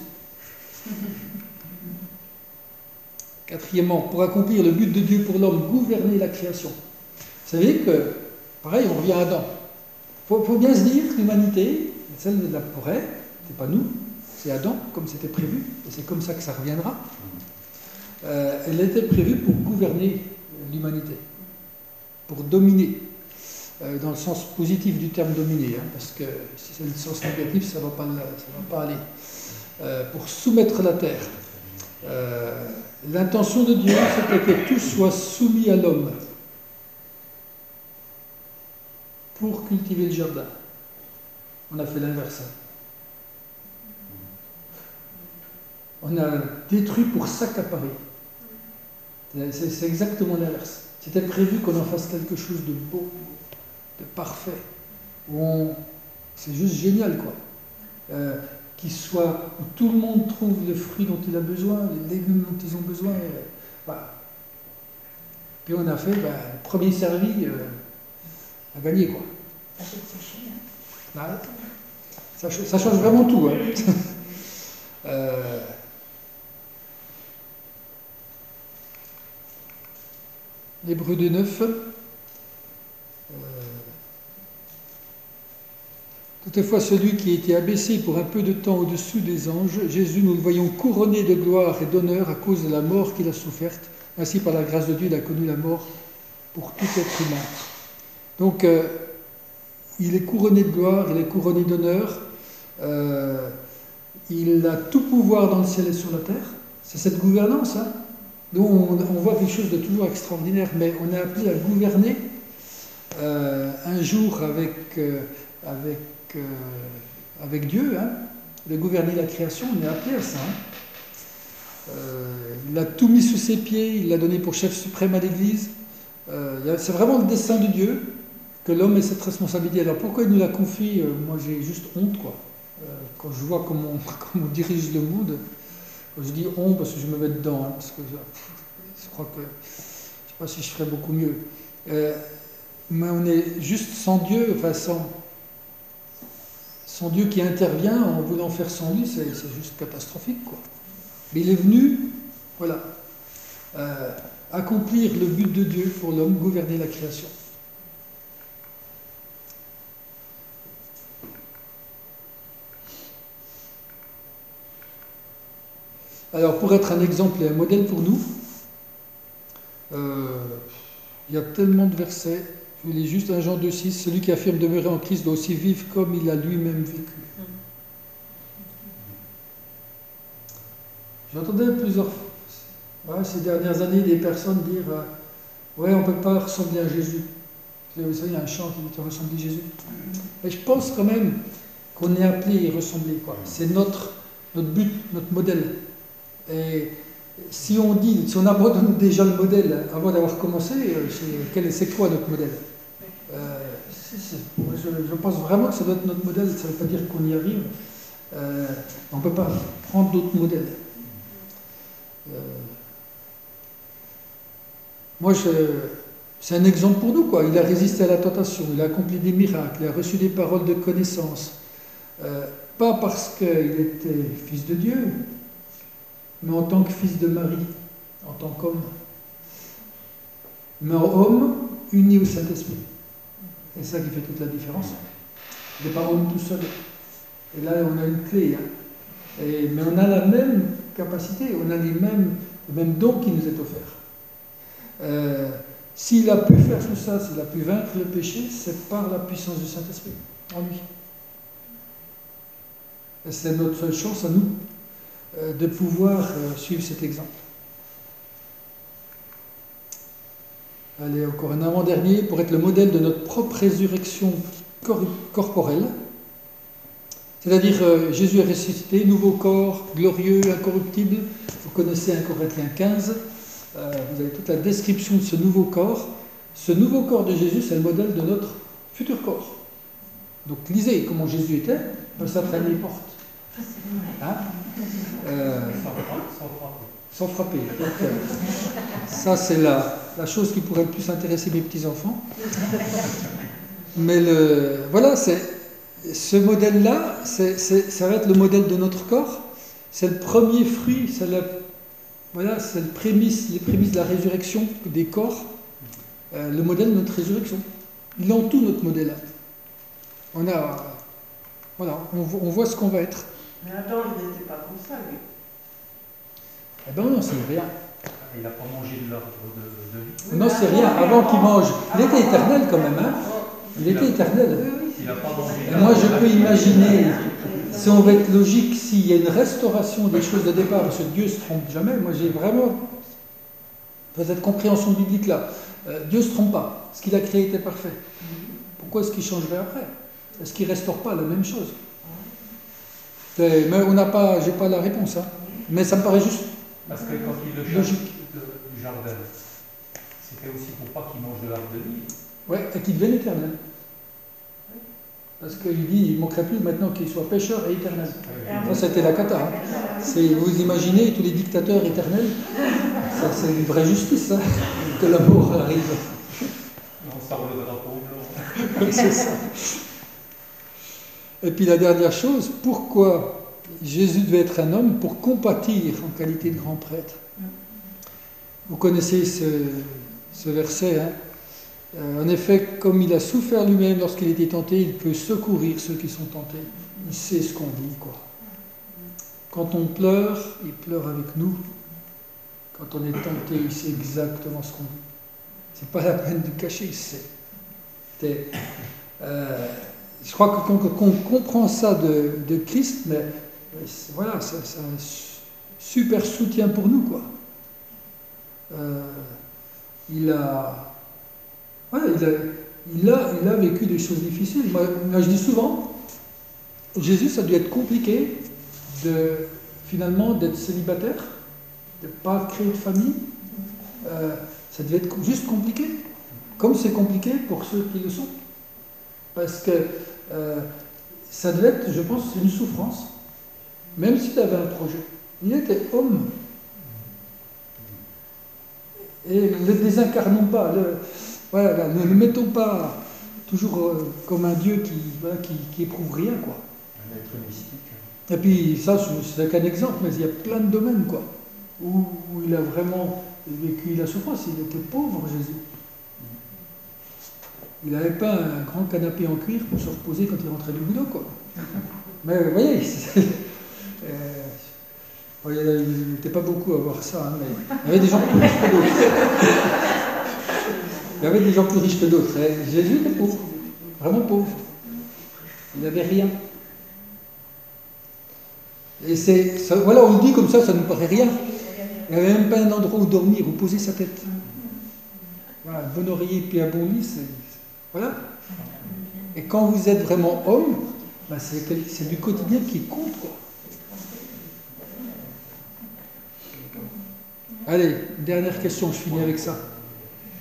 Quatrièmement, pour accomplir le but de Dieu pour l'homme, gouverner la création. Vous savez que, pareil, on revient à Adam. Il faut bien se dire que l'humanité, celle de la forêt, c'est pas nous, c'est Adam, comme c'était prévu, et c'est comme ça que ça reviendra. Elle était prévue pour gouverner l'humanité, pour dominer, dans le sens positif du terme dominer, hein, parce que si c'est le sens négatif, ça ne va pas aller. Pour soumettre la terre. L'intention de Dieu, c'était que tout soit soumis à l'homme pour cultiver le jardin. On a fait l'inverse. On a détruit pour s'accaparer. C'est exactement l'inverse. c'était prévu qu'on en fasse quelque chose de beau, de parfait, c'est juste génial, quoi. Où tout le monde trouve le fruit dont il a besoin, les légumes dont ils ont besoin. Voilà. Puis on a fait, le premier servi a gagné, quoi. Voilà. Ça change vraiment tout. Hein. L'Hébreu 2:9. Toutefois, celui qui a été abaissé pour un peu de temps au-dessous des anges, Jésus, nous le voyons couronné de gloire et d'honneur à cause de la mort qu'il a soufferte. Ainsi, par la grâce de Dieu, il a connu la mort pour tout être humain. Donc, il est couronné de gloire, il est couronné d'honneur. Il a tout pouvoir dans le ciel et sur la terre. C'est cette gouvernance. Hein. Nous, on voit quelque chose de toujours extraordinaire, mais on est appelé à gouverner un jour avec Dieu, hein, de gouverner la création, on est appelé à ça. Hein. Il a tout mis sous ses pieds, il l'a donné pour chef suprême à l'Église. C'est vraiment le dessein de Dieu que l'homme ait cette responsabilité. Alors pourquoi il nous la confie? Moi j'ai juste honte, quoi. Quand je vois comment on dirige le monde, je dis honte parce que je me mets dedans, hein, parce que je crois que je ne sais pas si je ferais beaucoup mieux. Mais on est juste sans Dieu, enfin sans Dieu qui intervient en voulant faire sans lui, c'est juste catastrophique, quoi. Mais il est venu, voilà, accomplir le but de Dieu pour l'homme, gouverner la création. Alors, pour être un exemple et un modèle pour nous, il y a tellement de versets. Je lis juste 1 Jean 2,6, celui qui affirme demeurer en Christ doit aussi vivre comme il a lui-même vécu. J'entendais ces dernières années des personnes dire ouais, on ne peut pas ressembler à Jésus. Vous savez, il y a un chant qui dit ressembler à Jésus. Et je pense quand même qu'on est appelé à y ressembler, quoi. C'est notre but, notre modèle. Et si on abandonne déjà le modèle avant d'avoir commencé, c'est quoi notre modèle? Je pense vraiment que ça doit être notre modèle, ça ne veut pas dire qu'on y arrive. On ne peut pas prendre d'autres modèles. Moi, c'est un exemple pour nous, quoi. Il a résisté à la tentation, il a accompli des miracles, il a reçu des paroles de connaissance. Pas parce qu'il était fils de Dieu, mais en tant que fils de Marie, en tant qu'homme. Mais homme uni au Saint-Esprit. C'est ça qui fait toute la différence. Il n'est pas homme tout seul. Et là, on a une clé. Hein. Mais on a la même capacité, on a le même don qui nous est offert. S'il a pu faire tout ça, s'il a pu vaincre le péché, c'est par la puissance du Saint-Esprit, en lui. Et c'est notre seule chance à nous de pouvoir suivre cet exemple. Allez, encore un avant-dernier, pour être le modèle de notre propre résurrection corporelle. C'est-à-dire, Jésus est ressuscité, nouveau corps, glorieux, incorruptible. Vous connaissez 1 Corinthiens 15. Vous avez toute la description de ce nouveau corps. Ce nouveau corps de Jésus, c'est le modèle de notre futur corps. Donc, lisez comment Jésus était, ça traîne les portes. Hein? Sans frapper. Donc, ça, c'est la chose qui pourrait le plus intéresser mes petits-enfants. Mais voilà, ce modèle-là, ça va être le modèle de notre corps. C'est le premier fruit, c'est les prémices de la résurrection des corps. Le modèle de notre résurrection. Il entoure notre modèle. On voit ce qu'on va être. Mais Adam, il n'était pas comme ça, lui. Eh ben non, c'est rien. Il n'a pas mangé de l'ordre de vie. Non, c'est rien. Avant qu'il mange, il était éternel quand même. Hein. Il était éternel. Il n'a pas mangé. Et moi, je peux imaginer, si on veut être logique, s'il y a une restauration des choses de départ, parce que Dieu ne se trompe jamais. Moi, j'ai vraiment cette compréhension biblique là. Dieu ne se trompe pas. Ce qu'il a créé était parfait. Pourquoi est-ce qu'il changerait après? Est-ce qu'il ne restaure pas la même chose? Mais j'ai pas la réponse. Hein. Mais ça me paraît juste parce que quand il le logique. Du jardin, c'était aussi pour pas qu'il mange de l'arbre de vie. Ouais, et qu'il devienne éternel. Parce qu'il dit, il ne manquerait plus maintenant qu'il soit pécheur et éternel. Ça, c'était la cata. Hein. Vous imaginez tous les dictateurs éternels, ça, c'est une vraie justice, hein, que la mort arrive. On sort le drapeau blanc. C'est ça. Et puis la dernière chose, pourquoi Jésus devait être un homme? Pour compatir en qualité de grand prêtre. Vous connaissez ce verset, hein? En effet, comme il a souffert lui-même lorsqu'il était tenté, il peut secourir ceux qui sont tentés. Il sait ce qu'on dit, quoi. Quand on pleure, il pleure avec nous. Quand on est tenté, il sait exactement ce qu'on dit. C'est pas la peine de cacher, il sait. Je crois que quand on comprend ça de Christ, mais voilà, c'est un super soutien pour nous, quoi. Il a vécu des choses difficiles. Moi, je dis souvent, Jésus, ça a dû être compliqué finalement d'être célibataire, de ne pas créer de famille. Ça devait être juste compliqué, comme c'est compliqué pour ceux qui le sont. Parce que ça devait être, je pense, une souffrance, même s'il avait un projet. Il était homme. Et ne le désincarnons pas. Voilà, ne le mettons pas toujours comme un Dieu qui éprouve rien, quoi. Un être mystique. Et puis ça, c'est qu'un exemple, mais il y a plein de domaines, quoi, où il a vraiment vécu la souffrance. Il était pauvre, Jésus. Il n'avait pas un grand canapé en cuir pour se reposer quand il rentrait du boulot, quoi. Mais vous voyez, il n'était pas beaucoup à voir ça, hein, mais il y avait des gens plus riches que d'autres. Il y avait des gens plus riches que d'autres. Jésus était pauvre, vraiment pauvre. Il n'avait rien. Et voilà, on le dit comme ça ne nous paraît rien. Il n'y avait même pas un endroit où dormir, où poser sa tête. Voilà, un bon oreiller puis un bon lit, voilà. Et quand vous êtes vraiment homme, c'est du quotidien qui compte, quoi. Allez, dernière question, je finis avec ça.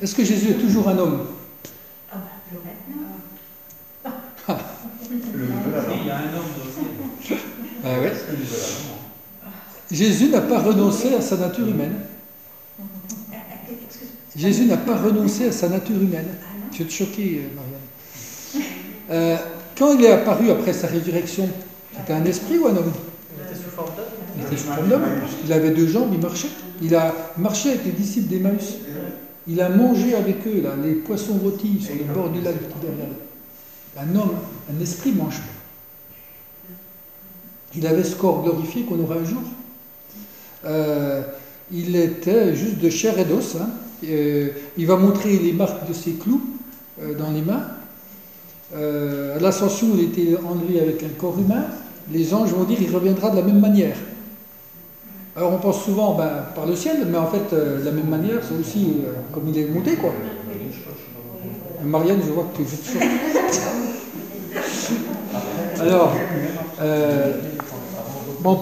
Est-ce que Jésus est toujours un homme? Il y a un homme aussi. Ah ouais. Jésus n'a pas renoncé à sa nature humaine. Jésus n'a pas renoncé à sa nature humaine. Je vais te choquer, Marianne. Quand il est apparu après sa résurrection, c'était un esprit ou un homme? Il était sous forme d'homme. Il était sous forme d'homme. Il avait 2 jambes, il marchait. Il a marché avec les disciples d'Emmaüs. Il a mangé avec eux, là, les poissons rôtis sur le bord du lac de Tibériade. Un homme, un esprit mange. Il avait ce corps glorifié qu'on aura un jour. Il était juste de chair et d'os. Hein. Il va montrer les marques de ses clous dans les mains. À l'ascension, il était enlevé avec un corps humain. Les anges vont dire qu'il reviendra de la même manière. Alors on pense souvent par le ciel, mais en fait, de la même manière, c'est aussi comme il est monté, quoi. Marianne, je vois que tu es chaud. Alors,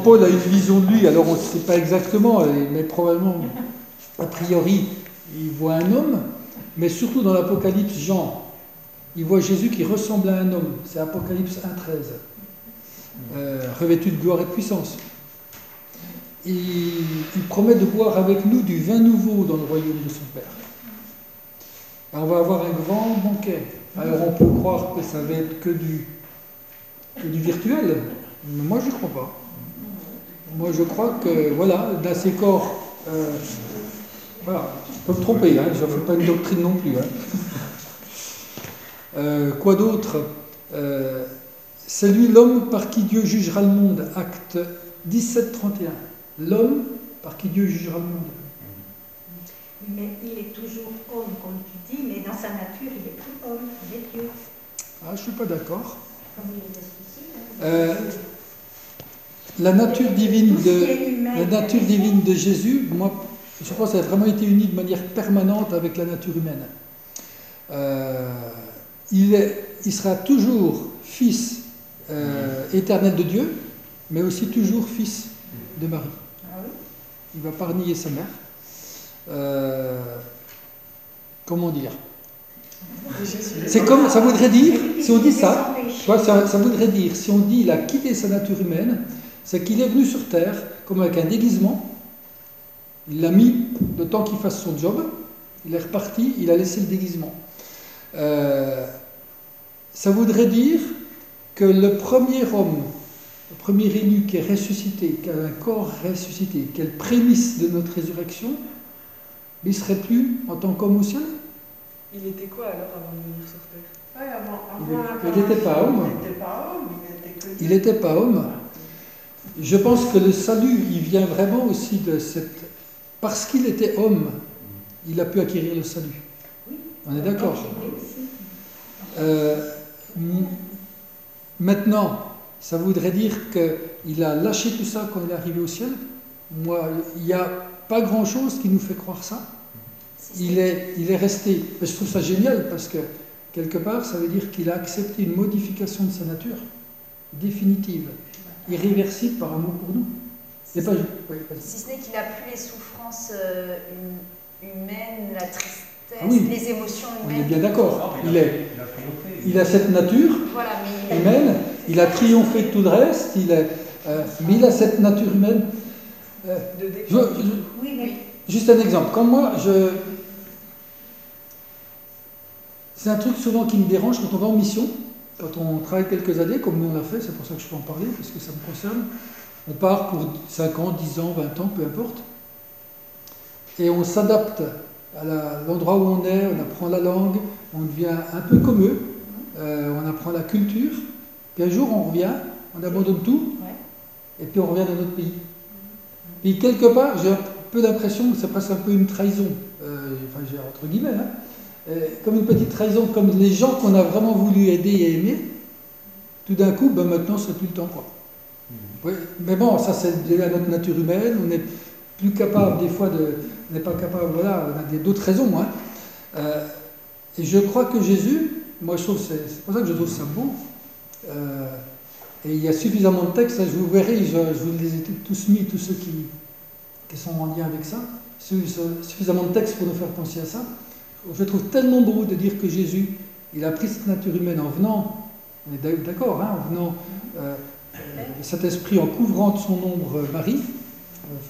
Paul a une vision de lui, alors on ne sait pas exactement, mais probablement, a priori, il voit un homme, mais surtout dans l'Apocalypse, Jean, il voit Jésus qui ressemble à un homme. C'est Apocalypse 1,13. Revêtu de gloire et de puissance. Il promet de boire avec nous du vin nouveau dans le royaume de son Père. Alors on va avoir un grand banquet. Alors on peut croire que ça va être que du virtuel, mais moi je ne crois pas. Moi je crois que, voilà, dans ces corps, voilà, je peux me tromper, hein, je ne fais pas une doctrine non plus. Hein. Quoi d'autre? C'est lui l'homme par qui Dieu jugera le monde, acte 17-31. L'homme par qui Dieu jugera le monde. Mais il est toujours homme, comme tu dis, mais dans sa nature, il est plus homme, il est Dieu. Ah, je ne suis pas d'accord. Comme il est ici. La nature divine de Jésus, moi, je pense qu'elle a vraiment été unie de manière permanente avec la nature humaine. Il sera toujours fils éternel de Dieu, mais aussi toujours fils de Marie. Il ne va pas renier sa mère. comment dire, c'est comme, ça voudrait dire, si on dit ça, tu vois, ça voudrait dire, si on dit il a quitté sa nature humaine, c'est qu'il est venu sur Terre comme avec un déguisement, il l'a mis le temps qu'il fasse son job, il est reparti, il a laissé le déguisement. Ça voudrait dire que le premier homme, le premier élu qui est ressuscité, qui a un corps ressuscité, qui est le prémisse de notre résurrection, il ne serait plus en tant qu'homme au ciel. Il était quoi alors avant de venir sur Terre? Ouais, avant Il n'était pas homme. Il n'était pas homme, il était que Dieu. Il n'était pas homme. Je pense que le salut, il vient vraiment aussi de cette... Parce qu'il était homme, il a pu acquérir le salut. On est d'accord? Maintenant, ça voudrait dire qu'il a lâché tout ça quand il est arrivé au ciel. Moi, il n'y a pas grand-chose qui nous fait croire ça. Il est resté. Je trouve ça génial parce que, quelque part, ça veut dire qu'il a accepté une modification de sa nature, définitive, irréversible par amour pour nous. Si ce n'est qu'il n'a plus les souffrances humaines, la tristesse, les émotions humaines. On est bien d'accord. Il a cette nature humaine, il a triomphé de tout le reste, mais il a cette nature humaine. Juste un exemple. Quand moi, c'est un truc souvent qui me dérange quand on va en mission, quand on travaille quelques années, comme nous on l'a fait, c'est pour ça que je peux en parler, parce que ça me concerne. On part pour 5 ans, 10 ans, 20 ans, peu importe. Et on s'adapte à l'endroit où on est, on apprend la langue, on devient un peu comme eux, on apprend la culture, puis un jour on revient, on abandonne tout, et puis on revient dans notre pays. Puis quelque part, j'ai un peu l'impression que c'est presque un peu une trahison, enfin j'ai entre guillemets, comme une petite trahison, comme les gens qu'on a vraiment voulu aider et aimer, tout d'un coup, maintenant c'est plus le temps, quoi. Oui, mais bon, ça c'est à notre nature humaine, on n'est plus capable des fois on n'est pas capable, voilà, on a d'autres raisons, et je crois que Jésus, moi je trouve, c'est pour ça que je trouve ça beau, et il y a suffisamment de textes, je vous verrai, je vous les ai tous mis, tous ceux qui sont en lien avec ça, suffisamment de textes pour nous faire penser à ça. Je trouve tellement beau de dire que Jésus, il a pris cette nature humaine en venant, on est d'accord, en venant cet esprit en couvrant de son ombre Marie,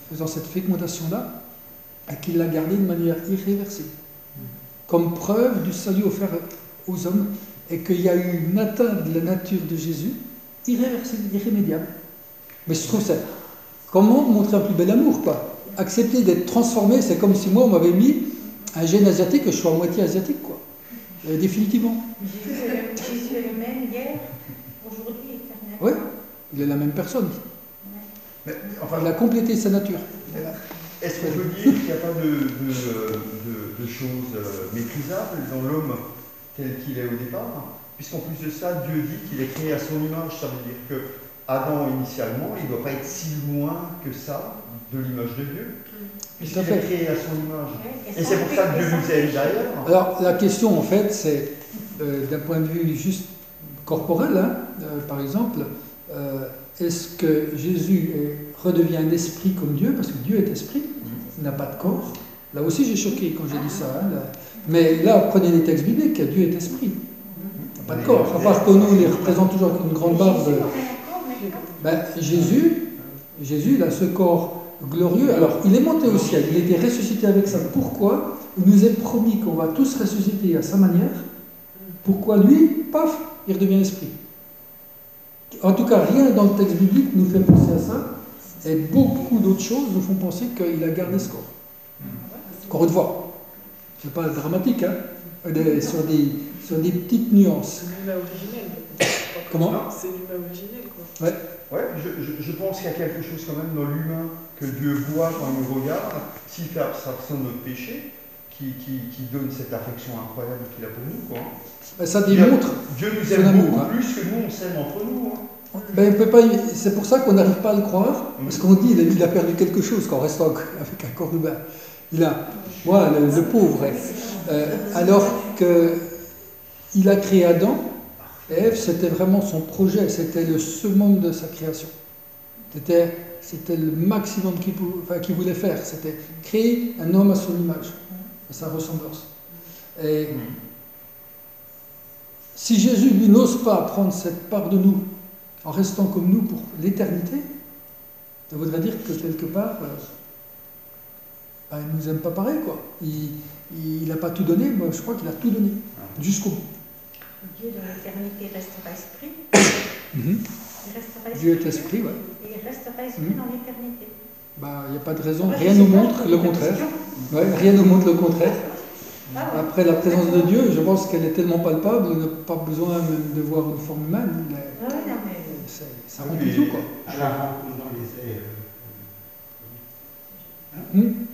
faisant cette fécondation-là, et qu'il l'a gardée de manière irréversible, comme preuve du salut offert aux hommes, et qu'il y a eu une atteinte de la nature de Jésus, irréversible, irrémédiable. Mais je trouve ça, comment montrer un plus bel amour, quoi. Accepter d'être transformé, c'est comme si moi, on m'avait mis un gène asiatique, que je sois à moitié asiatique, quoi. Définitivement. Jésus est le même hier, aujourd'hui et éternellement. Oui, il est la même personne. Mais, enfin, il a complété sa nature. Est-ce qu'on peut dire qu'il n'y a pas de choses maîtrisables dans l'homme tel qu'il est au départ? Puisqu'en plus de ça, Dieu dit qu'il est créé à son image. Ça veut dire que Adam, initialement, il ne doit pas être si loin que ça de l'image de Dieu. Puisqu'il est créé à son image. Et c'est pour ça que Dieu nous aime d'ailleurs. Alors, la question, en fait, c'est, d'un point de vue juste corporel, par exemple, est-ce que Jésus redevient un esprit comme Dieu? Parce que Dieu est esprit, il n'a pas de corps. Là aussi, j'ai choqué quand j'ai dit ça. Mais là, prenez les textes bibliques, Dieu est esprit. Il n'a pas de corps. À part que nous, on les représente toujours avec une grande barbe. Jésus, il a ce corps glorieux. Alors, il est monté au ciel, il a été ressuscité avec ça. Pourquoi? Il nous est promis qu'on va tous ressusciter à sa manière. Pourquoi lui, paf, il redevient esprit? En tout cas, rien dans le texte biblique nous fait penser à ça, et beaucoup d'autres choses nous font penser qu'il a gardé ce corps. Encore une fois, c'est pas dramatique, sur des petites nuances. C'est l'humain originel. Comment? C'est l'humain originel, quoi. Ouais, je pense qu'il y a quelque chose quand même dans l'humain que Dieu voit quand il nous regarde, s'il fait abstraction de notre péché, qui donne cette affection incroyable qu'il a pour nous, quoi. Ça démontre Dieu nous aime beaucoup plus que nous, on s'aime entre nous. C'est pour ça qu'on n'arrive pas à le croire, parce qu'on dit il a perdu quelque chose qu'en restant avec un corps humain. Le pauvre. Alors qu'il a créé Adam, Ève, c'était vraiment son projet, c'était le summum de sa création. C'était le maximum qu'il voulait faire, c'était créer un homme à son image, à sa ressemblance. Et si Jésus, lui, n'ose pas prendre cette part de nous en restant comme nous pour l'éternité, ça voudrait dire que quelque part, il ne nous aime pas pareil, quoi. Il n'a pas tout donné, moi je crois qu'il a tout donné, jusqu'au bout. Dieu dans l'éternité restera esprit. Dieu est esprit, ouais. Et il restera esprit dans l'éternité. Il n'y a pas de raison, rien ne nous montre le contraire. Ouais, rien ne nous montre le contraire. Après, la présence de Dieu, je pense qu'elle est tellement palpable, on n'a pas besoin même de voir une forme humaine. Ça remplit tout, quoi. Je la rencontre dans les airs.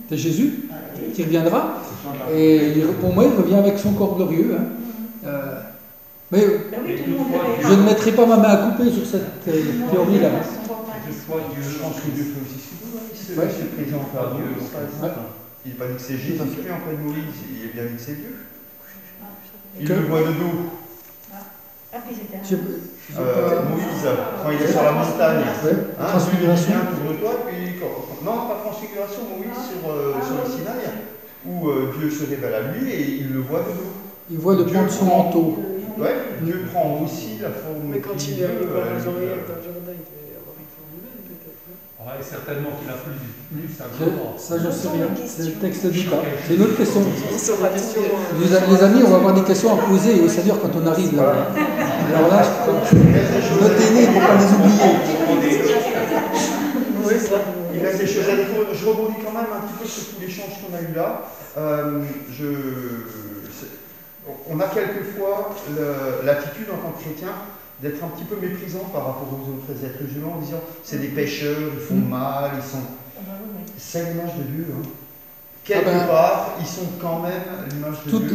C'est Jésus qui reviendra. Et pour moi, il revient avec son corps glorieux. Mais je ne mettrai pas ma main à couper sur cette théorie-là. Je pense que Dieu fait aussi ce qu'il veut. Il se présente à Dieu. Il n'est pas dit que c'est Jésus qui est en fait Moïse, il est bien dit que c'est Dieu. Il le voit de dos. Moïse, quand il est sur la montagne, transfiguration. Tourne-toi, puis non, pas transfiguration, Moïse sur le Sinaï, où Dieu se révèle à lui et il le voit de dos. Il voit le point de son manteau. Ouais, Dieu prend aussi la forme. Mais quand il est allé voir les oreillettes dans le jardin, il devait avoir une forme humaine, peut-être. Ouais, certainement qu'il a plus sa gloire. Ça, je sais rien. C'est le texte du cas. C'est une autre question. Les Les amis, on va avoir des questions à poser au Seigneur quand on arrive là. Alors là, notez-les pour ne pas les oublier. Oui, il reste des choses à dire. Je rebondis quand même un petit peu sur tout l'échange qu'on a eu là. On a quelquefois l'attitude en tant que chrétien d'être un petit peu méprisant par rapport aux autres êtres humains en disant c'est des pécheurs, ils font mal, ils sont. C'est l'image de Dieu. Hein. Quelque part, ils sont quand même l'image de Dieu. Toute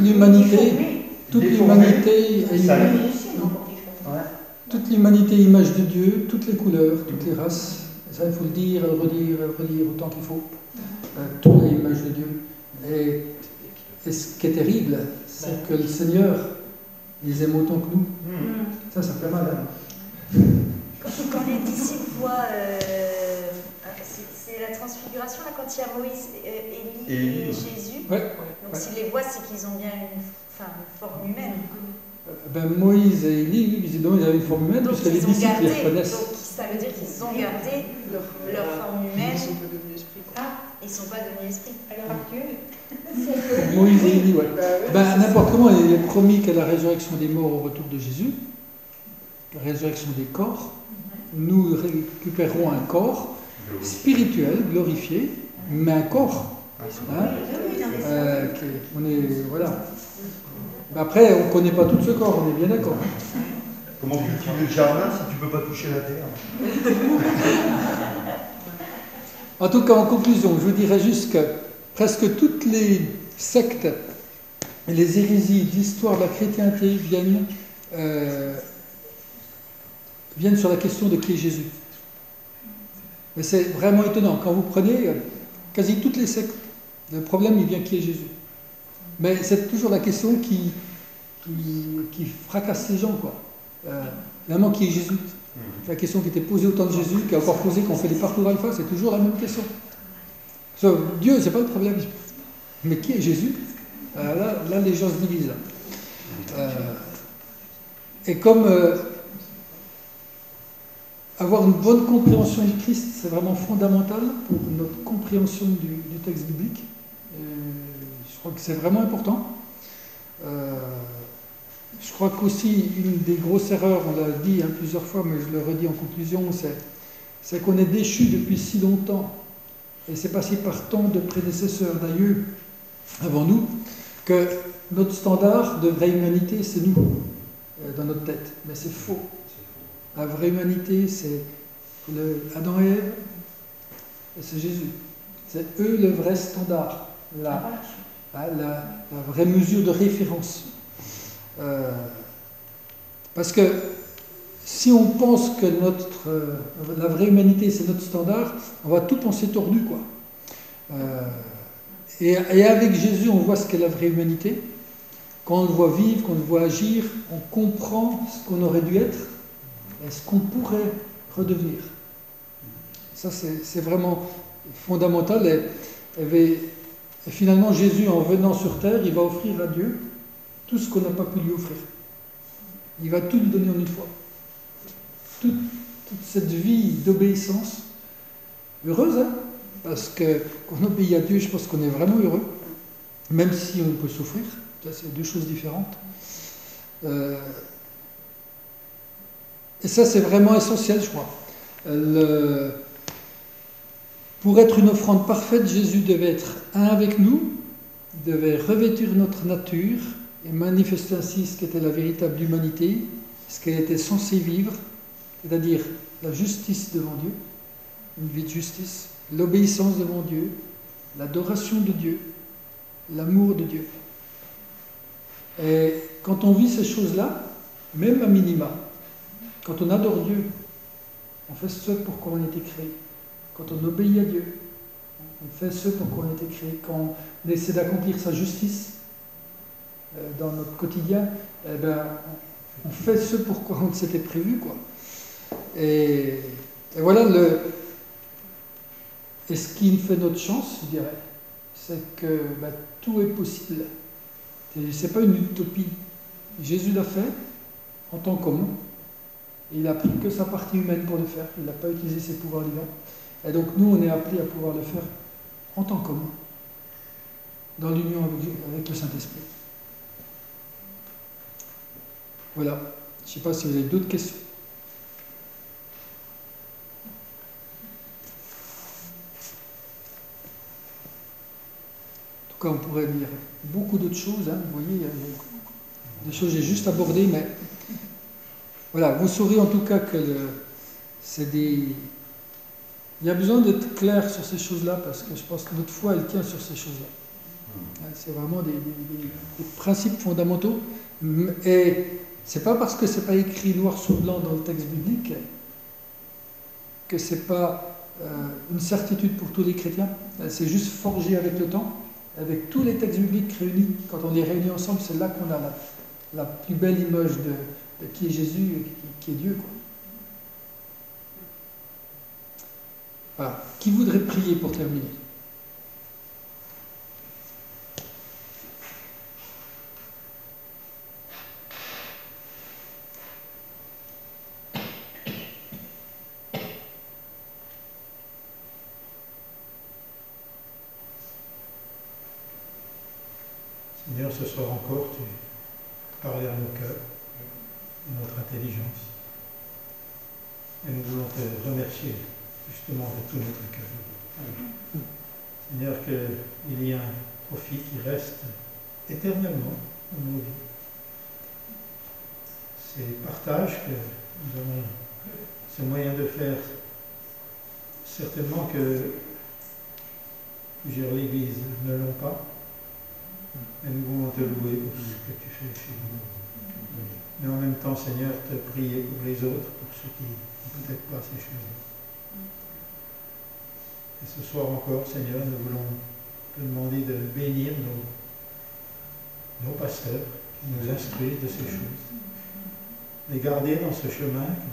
l'humanité est image de Dieu, toutes les couleurs, toutes les races. Ça, il faut le dire, le redire autant qu'il faut. Tout est image de Dieu. Et ce qui est terrible, c'est que le Seigneur les aime autant que nous. Ça fait mal. Quand les disciples voient, c'est la transfiguration, là, quand il y a Moïse, Élie et Jésus. Donc s'ils les voient, c'est qu'ils ont bien une forme humaine. Moïse et Élie, oui, visiblement, ils avaient une forme humaine, donc puisque les disciples les reconnaissent. Donc ça veut dire qu'ils ont gardé leur forme humaine. Ils ne sont pas devenus esprits. Ils ne sont pas devenus esprits. À l'heure actuelle. Moïse et Élie, n'importe comment, il est promis qu'à la résurrection des morts au retour de Jésus, la résurrection des corps, nous récupérerons un corps spirituel, glorifié, mais un corps. Après, on ne connaît pas tout ce corps, on est bien d'accord. Comment cultiver le jardin si tu ne peux pas toucher la terre? En tout cas, en conclusion, je vous dirais juste que presque toutes les sectes et les hérésies d'histoire de la chrétienté viennent sur la question de qui est Jésus. Mais c'est vraiment étonnant. Quand vous prenez quasi toutes les sectes, le problème, il vient qui est Jésus. Mais c'est toujours la question qui fracasse les gens, quoi. Finalement, qui est Jésus? La question qui était posée au temps de Jésus, qui est encore posée quand on fait des parcours alpha, c'est toujours la même question. Dieu, c'est pas le problème. Mais qui est Jésus? Là, les gens se divisent. Et comme avoir une bonne compréhension de Christ, c'est vraiment fondamental pour notre compréhension du texte biblique. Je crois que c'est vraiment important. Je crois qu'aussi, une des grosses erreurs, on l'a dit plusieurs fois, mais je le redis en conclusion, c'est qu'on est déchu depuis si longtemps, et c'est passé par tant de prédécesseurs, d'ailleurs, avant nous, que notre standard de vraie humanité, c'est nous, dans notre tête. Mais c'est faux. La vraie humanité, c'est Adam et Ève, et c'est Jésus. C'est eux le vrai standard, la vraie mesure de référence. Parce que si on pense que la vraie humanité c'est notre standard, on va tout penser tordu, quoi. Et avec Jésus, on voit ce qu'est la vraie humanité. Quand on le voit vivre, qu'on le voit agir, on comprend ce qu'on aurait dû être et ce qu'on pourrait redevenir. Ça, c'est vraiment fondamental. Et finalement, Jésus, en venant sur terre, il va offrir à Dieu tout ce qu'on n'a pas pu lui offrir. Il va tout nous donner en une fois. Toute cette vie d'obéissance, heureuse, hein, parce que quand on obéit à Dieu, je pense qu'on est vraiment heureux, même si on peut souffrir. Ça, c'est deux choses différentes. Et ça, c'est vraiment essentiel, je crois. Pour être une offrande parfaite, Jésus devait être un avec nous, devait revêtir notre nature et manifester ainsi ce qu'était la véritable humanité, ce qu'elle était censée vivre, c'est-à-dire la justice devant Dieu, une vie de justice, l'obéissance devant Dieu, l'adoration de Dieu, l'amour de Dieu. Et quand on vit ces choses-là, même à minima, quand on adore Dieu, on fait ce pourquoi on a été créé. Quand on obéit à Dieu, on fait ce pourquoi on a été créé. Quand on essaie d'accomplir sa justice dans notre quotidien, eh ben, on fait ce pourquoi on s'était prévu, quoi. Et voilà et ce qui fait notre chance, je dirais, c'est que tout est possible. Ce n'est pas une utopie. Jésus l'a fait en tant qu'homme. Il n'a pris que sa partie humaine pour le faire. Il n'a pas utilisé ses pouvoirs divins. Et donc nous, on est appelés à pouvoir le faire en tant qu'homme, dans l'union avec le Saint-Esprit. Voilà. Je ne sais pas si vous avez d'autres questions. En tout cas, on pourrait dire beaucoup d'autres choses. Hein. Vous voyez, il y a des choses que j'ai juste abordées, mais voilà, vous saurez en tout cas que il y a besoin d'être clair sur ces choses-là, parce que je pense que notre foi, elle tient sur ces choses-là. C'est vraiment des principes fondamentaux. Et c'est pas parce que c'est pas écrit noir sur blanc dans le texte biblique que c'est pas une certitude pour tous les chrétiens. C'est juste forgé avec le temps, avec tous les textes bibliques réunis. Quand on les réunit ensemble, c'est là qu'on a la plus belle image de qui est Jésus, qui est Dieu, quoi. Voilà. Qui voudrait prier pour terminer? Seigneur, ce soir encore, tu parlais à nos cœurs, à notre intelligence. Et nous voulons te remercier justement de tout notre cœur. Seigneur, qu'il y ait un profit qui reste éternellement dans nos vies. Ces partages que nous avons, ces moyens de faire, certainement que plusieurs l'Église ne l'ont pas, mais nous voulons te louer pour ce que tu fais chez nous. Mais en même temps, Seigneur, te prier pour les autres, pour ceux qui n'ont peut-être pas ces choses-là. Et ce soir encore, Seigneur, nous voulons te demander de bénir nos pasteurs qui nous instruisent de ces choses. Les garder dans ce chemin, que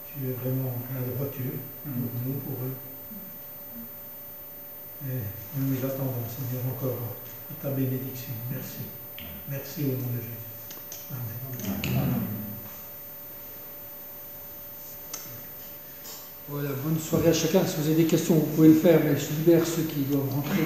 tu es vraiment la droiture pour nous, pour eux. Et nous nous attendons, Seigneur, encore à ta bénédiction. Merci. Merci au nom de Jésus. Amen. Amen. Voilà, bonne soirée à chacun. Si vous avez des questions, vous pouvez le faire, mais je libère ceux qui doivent rentrer.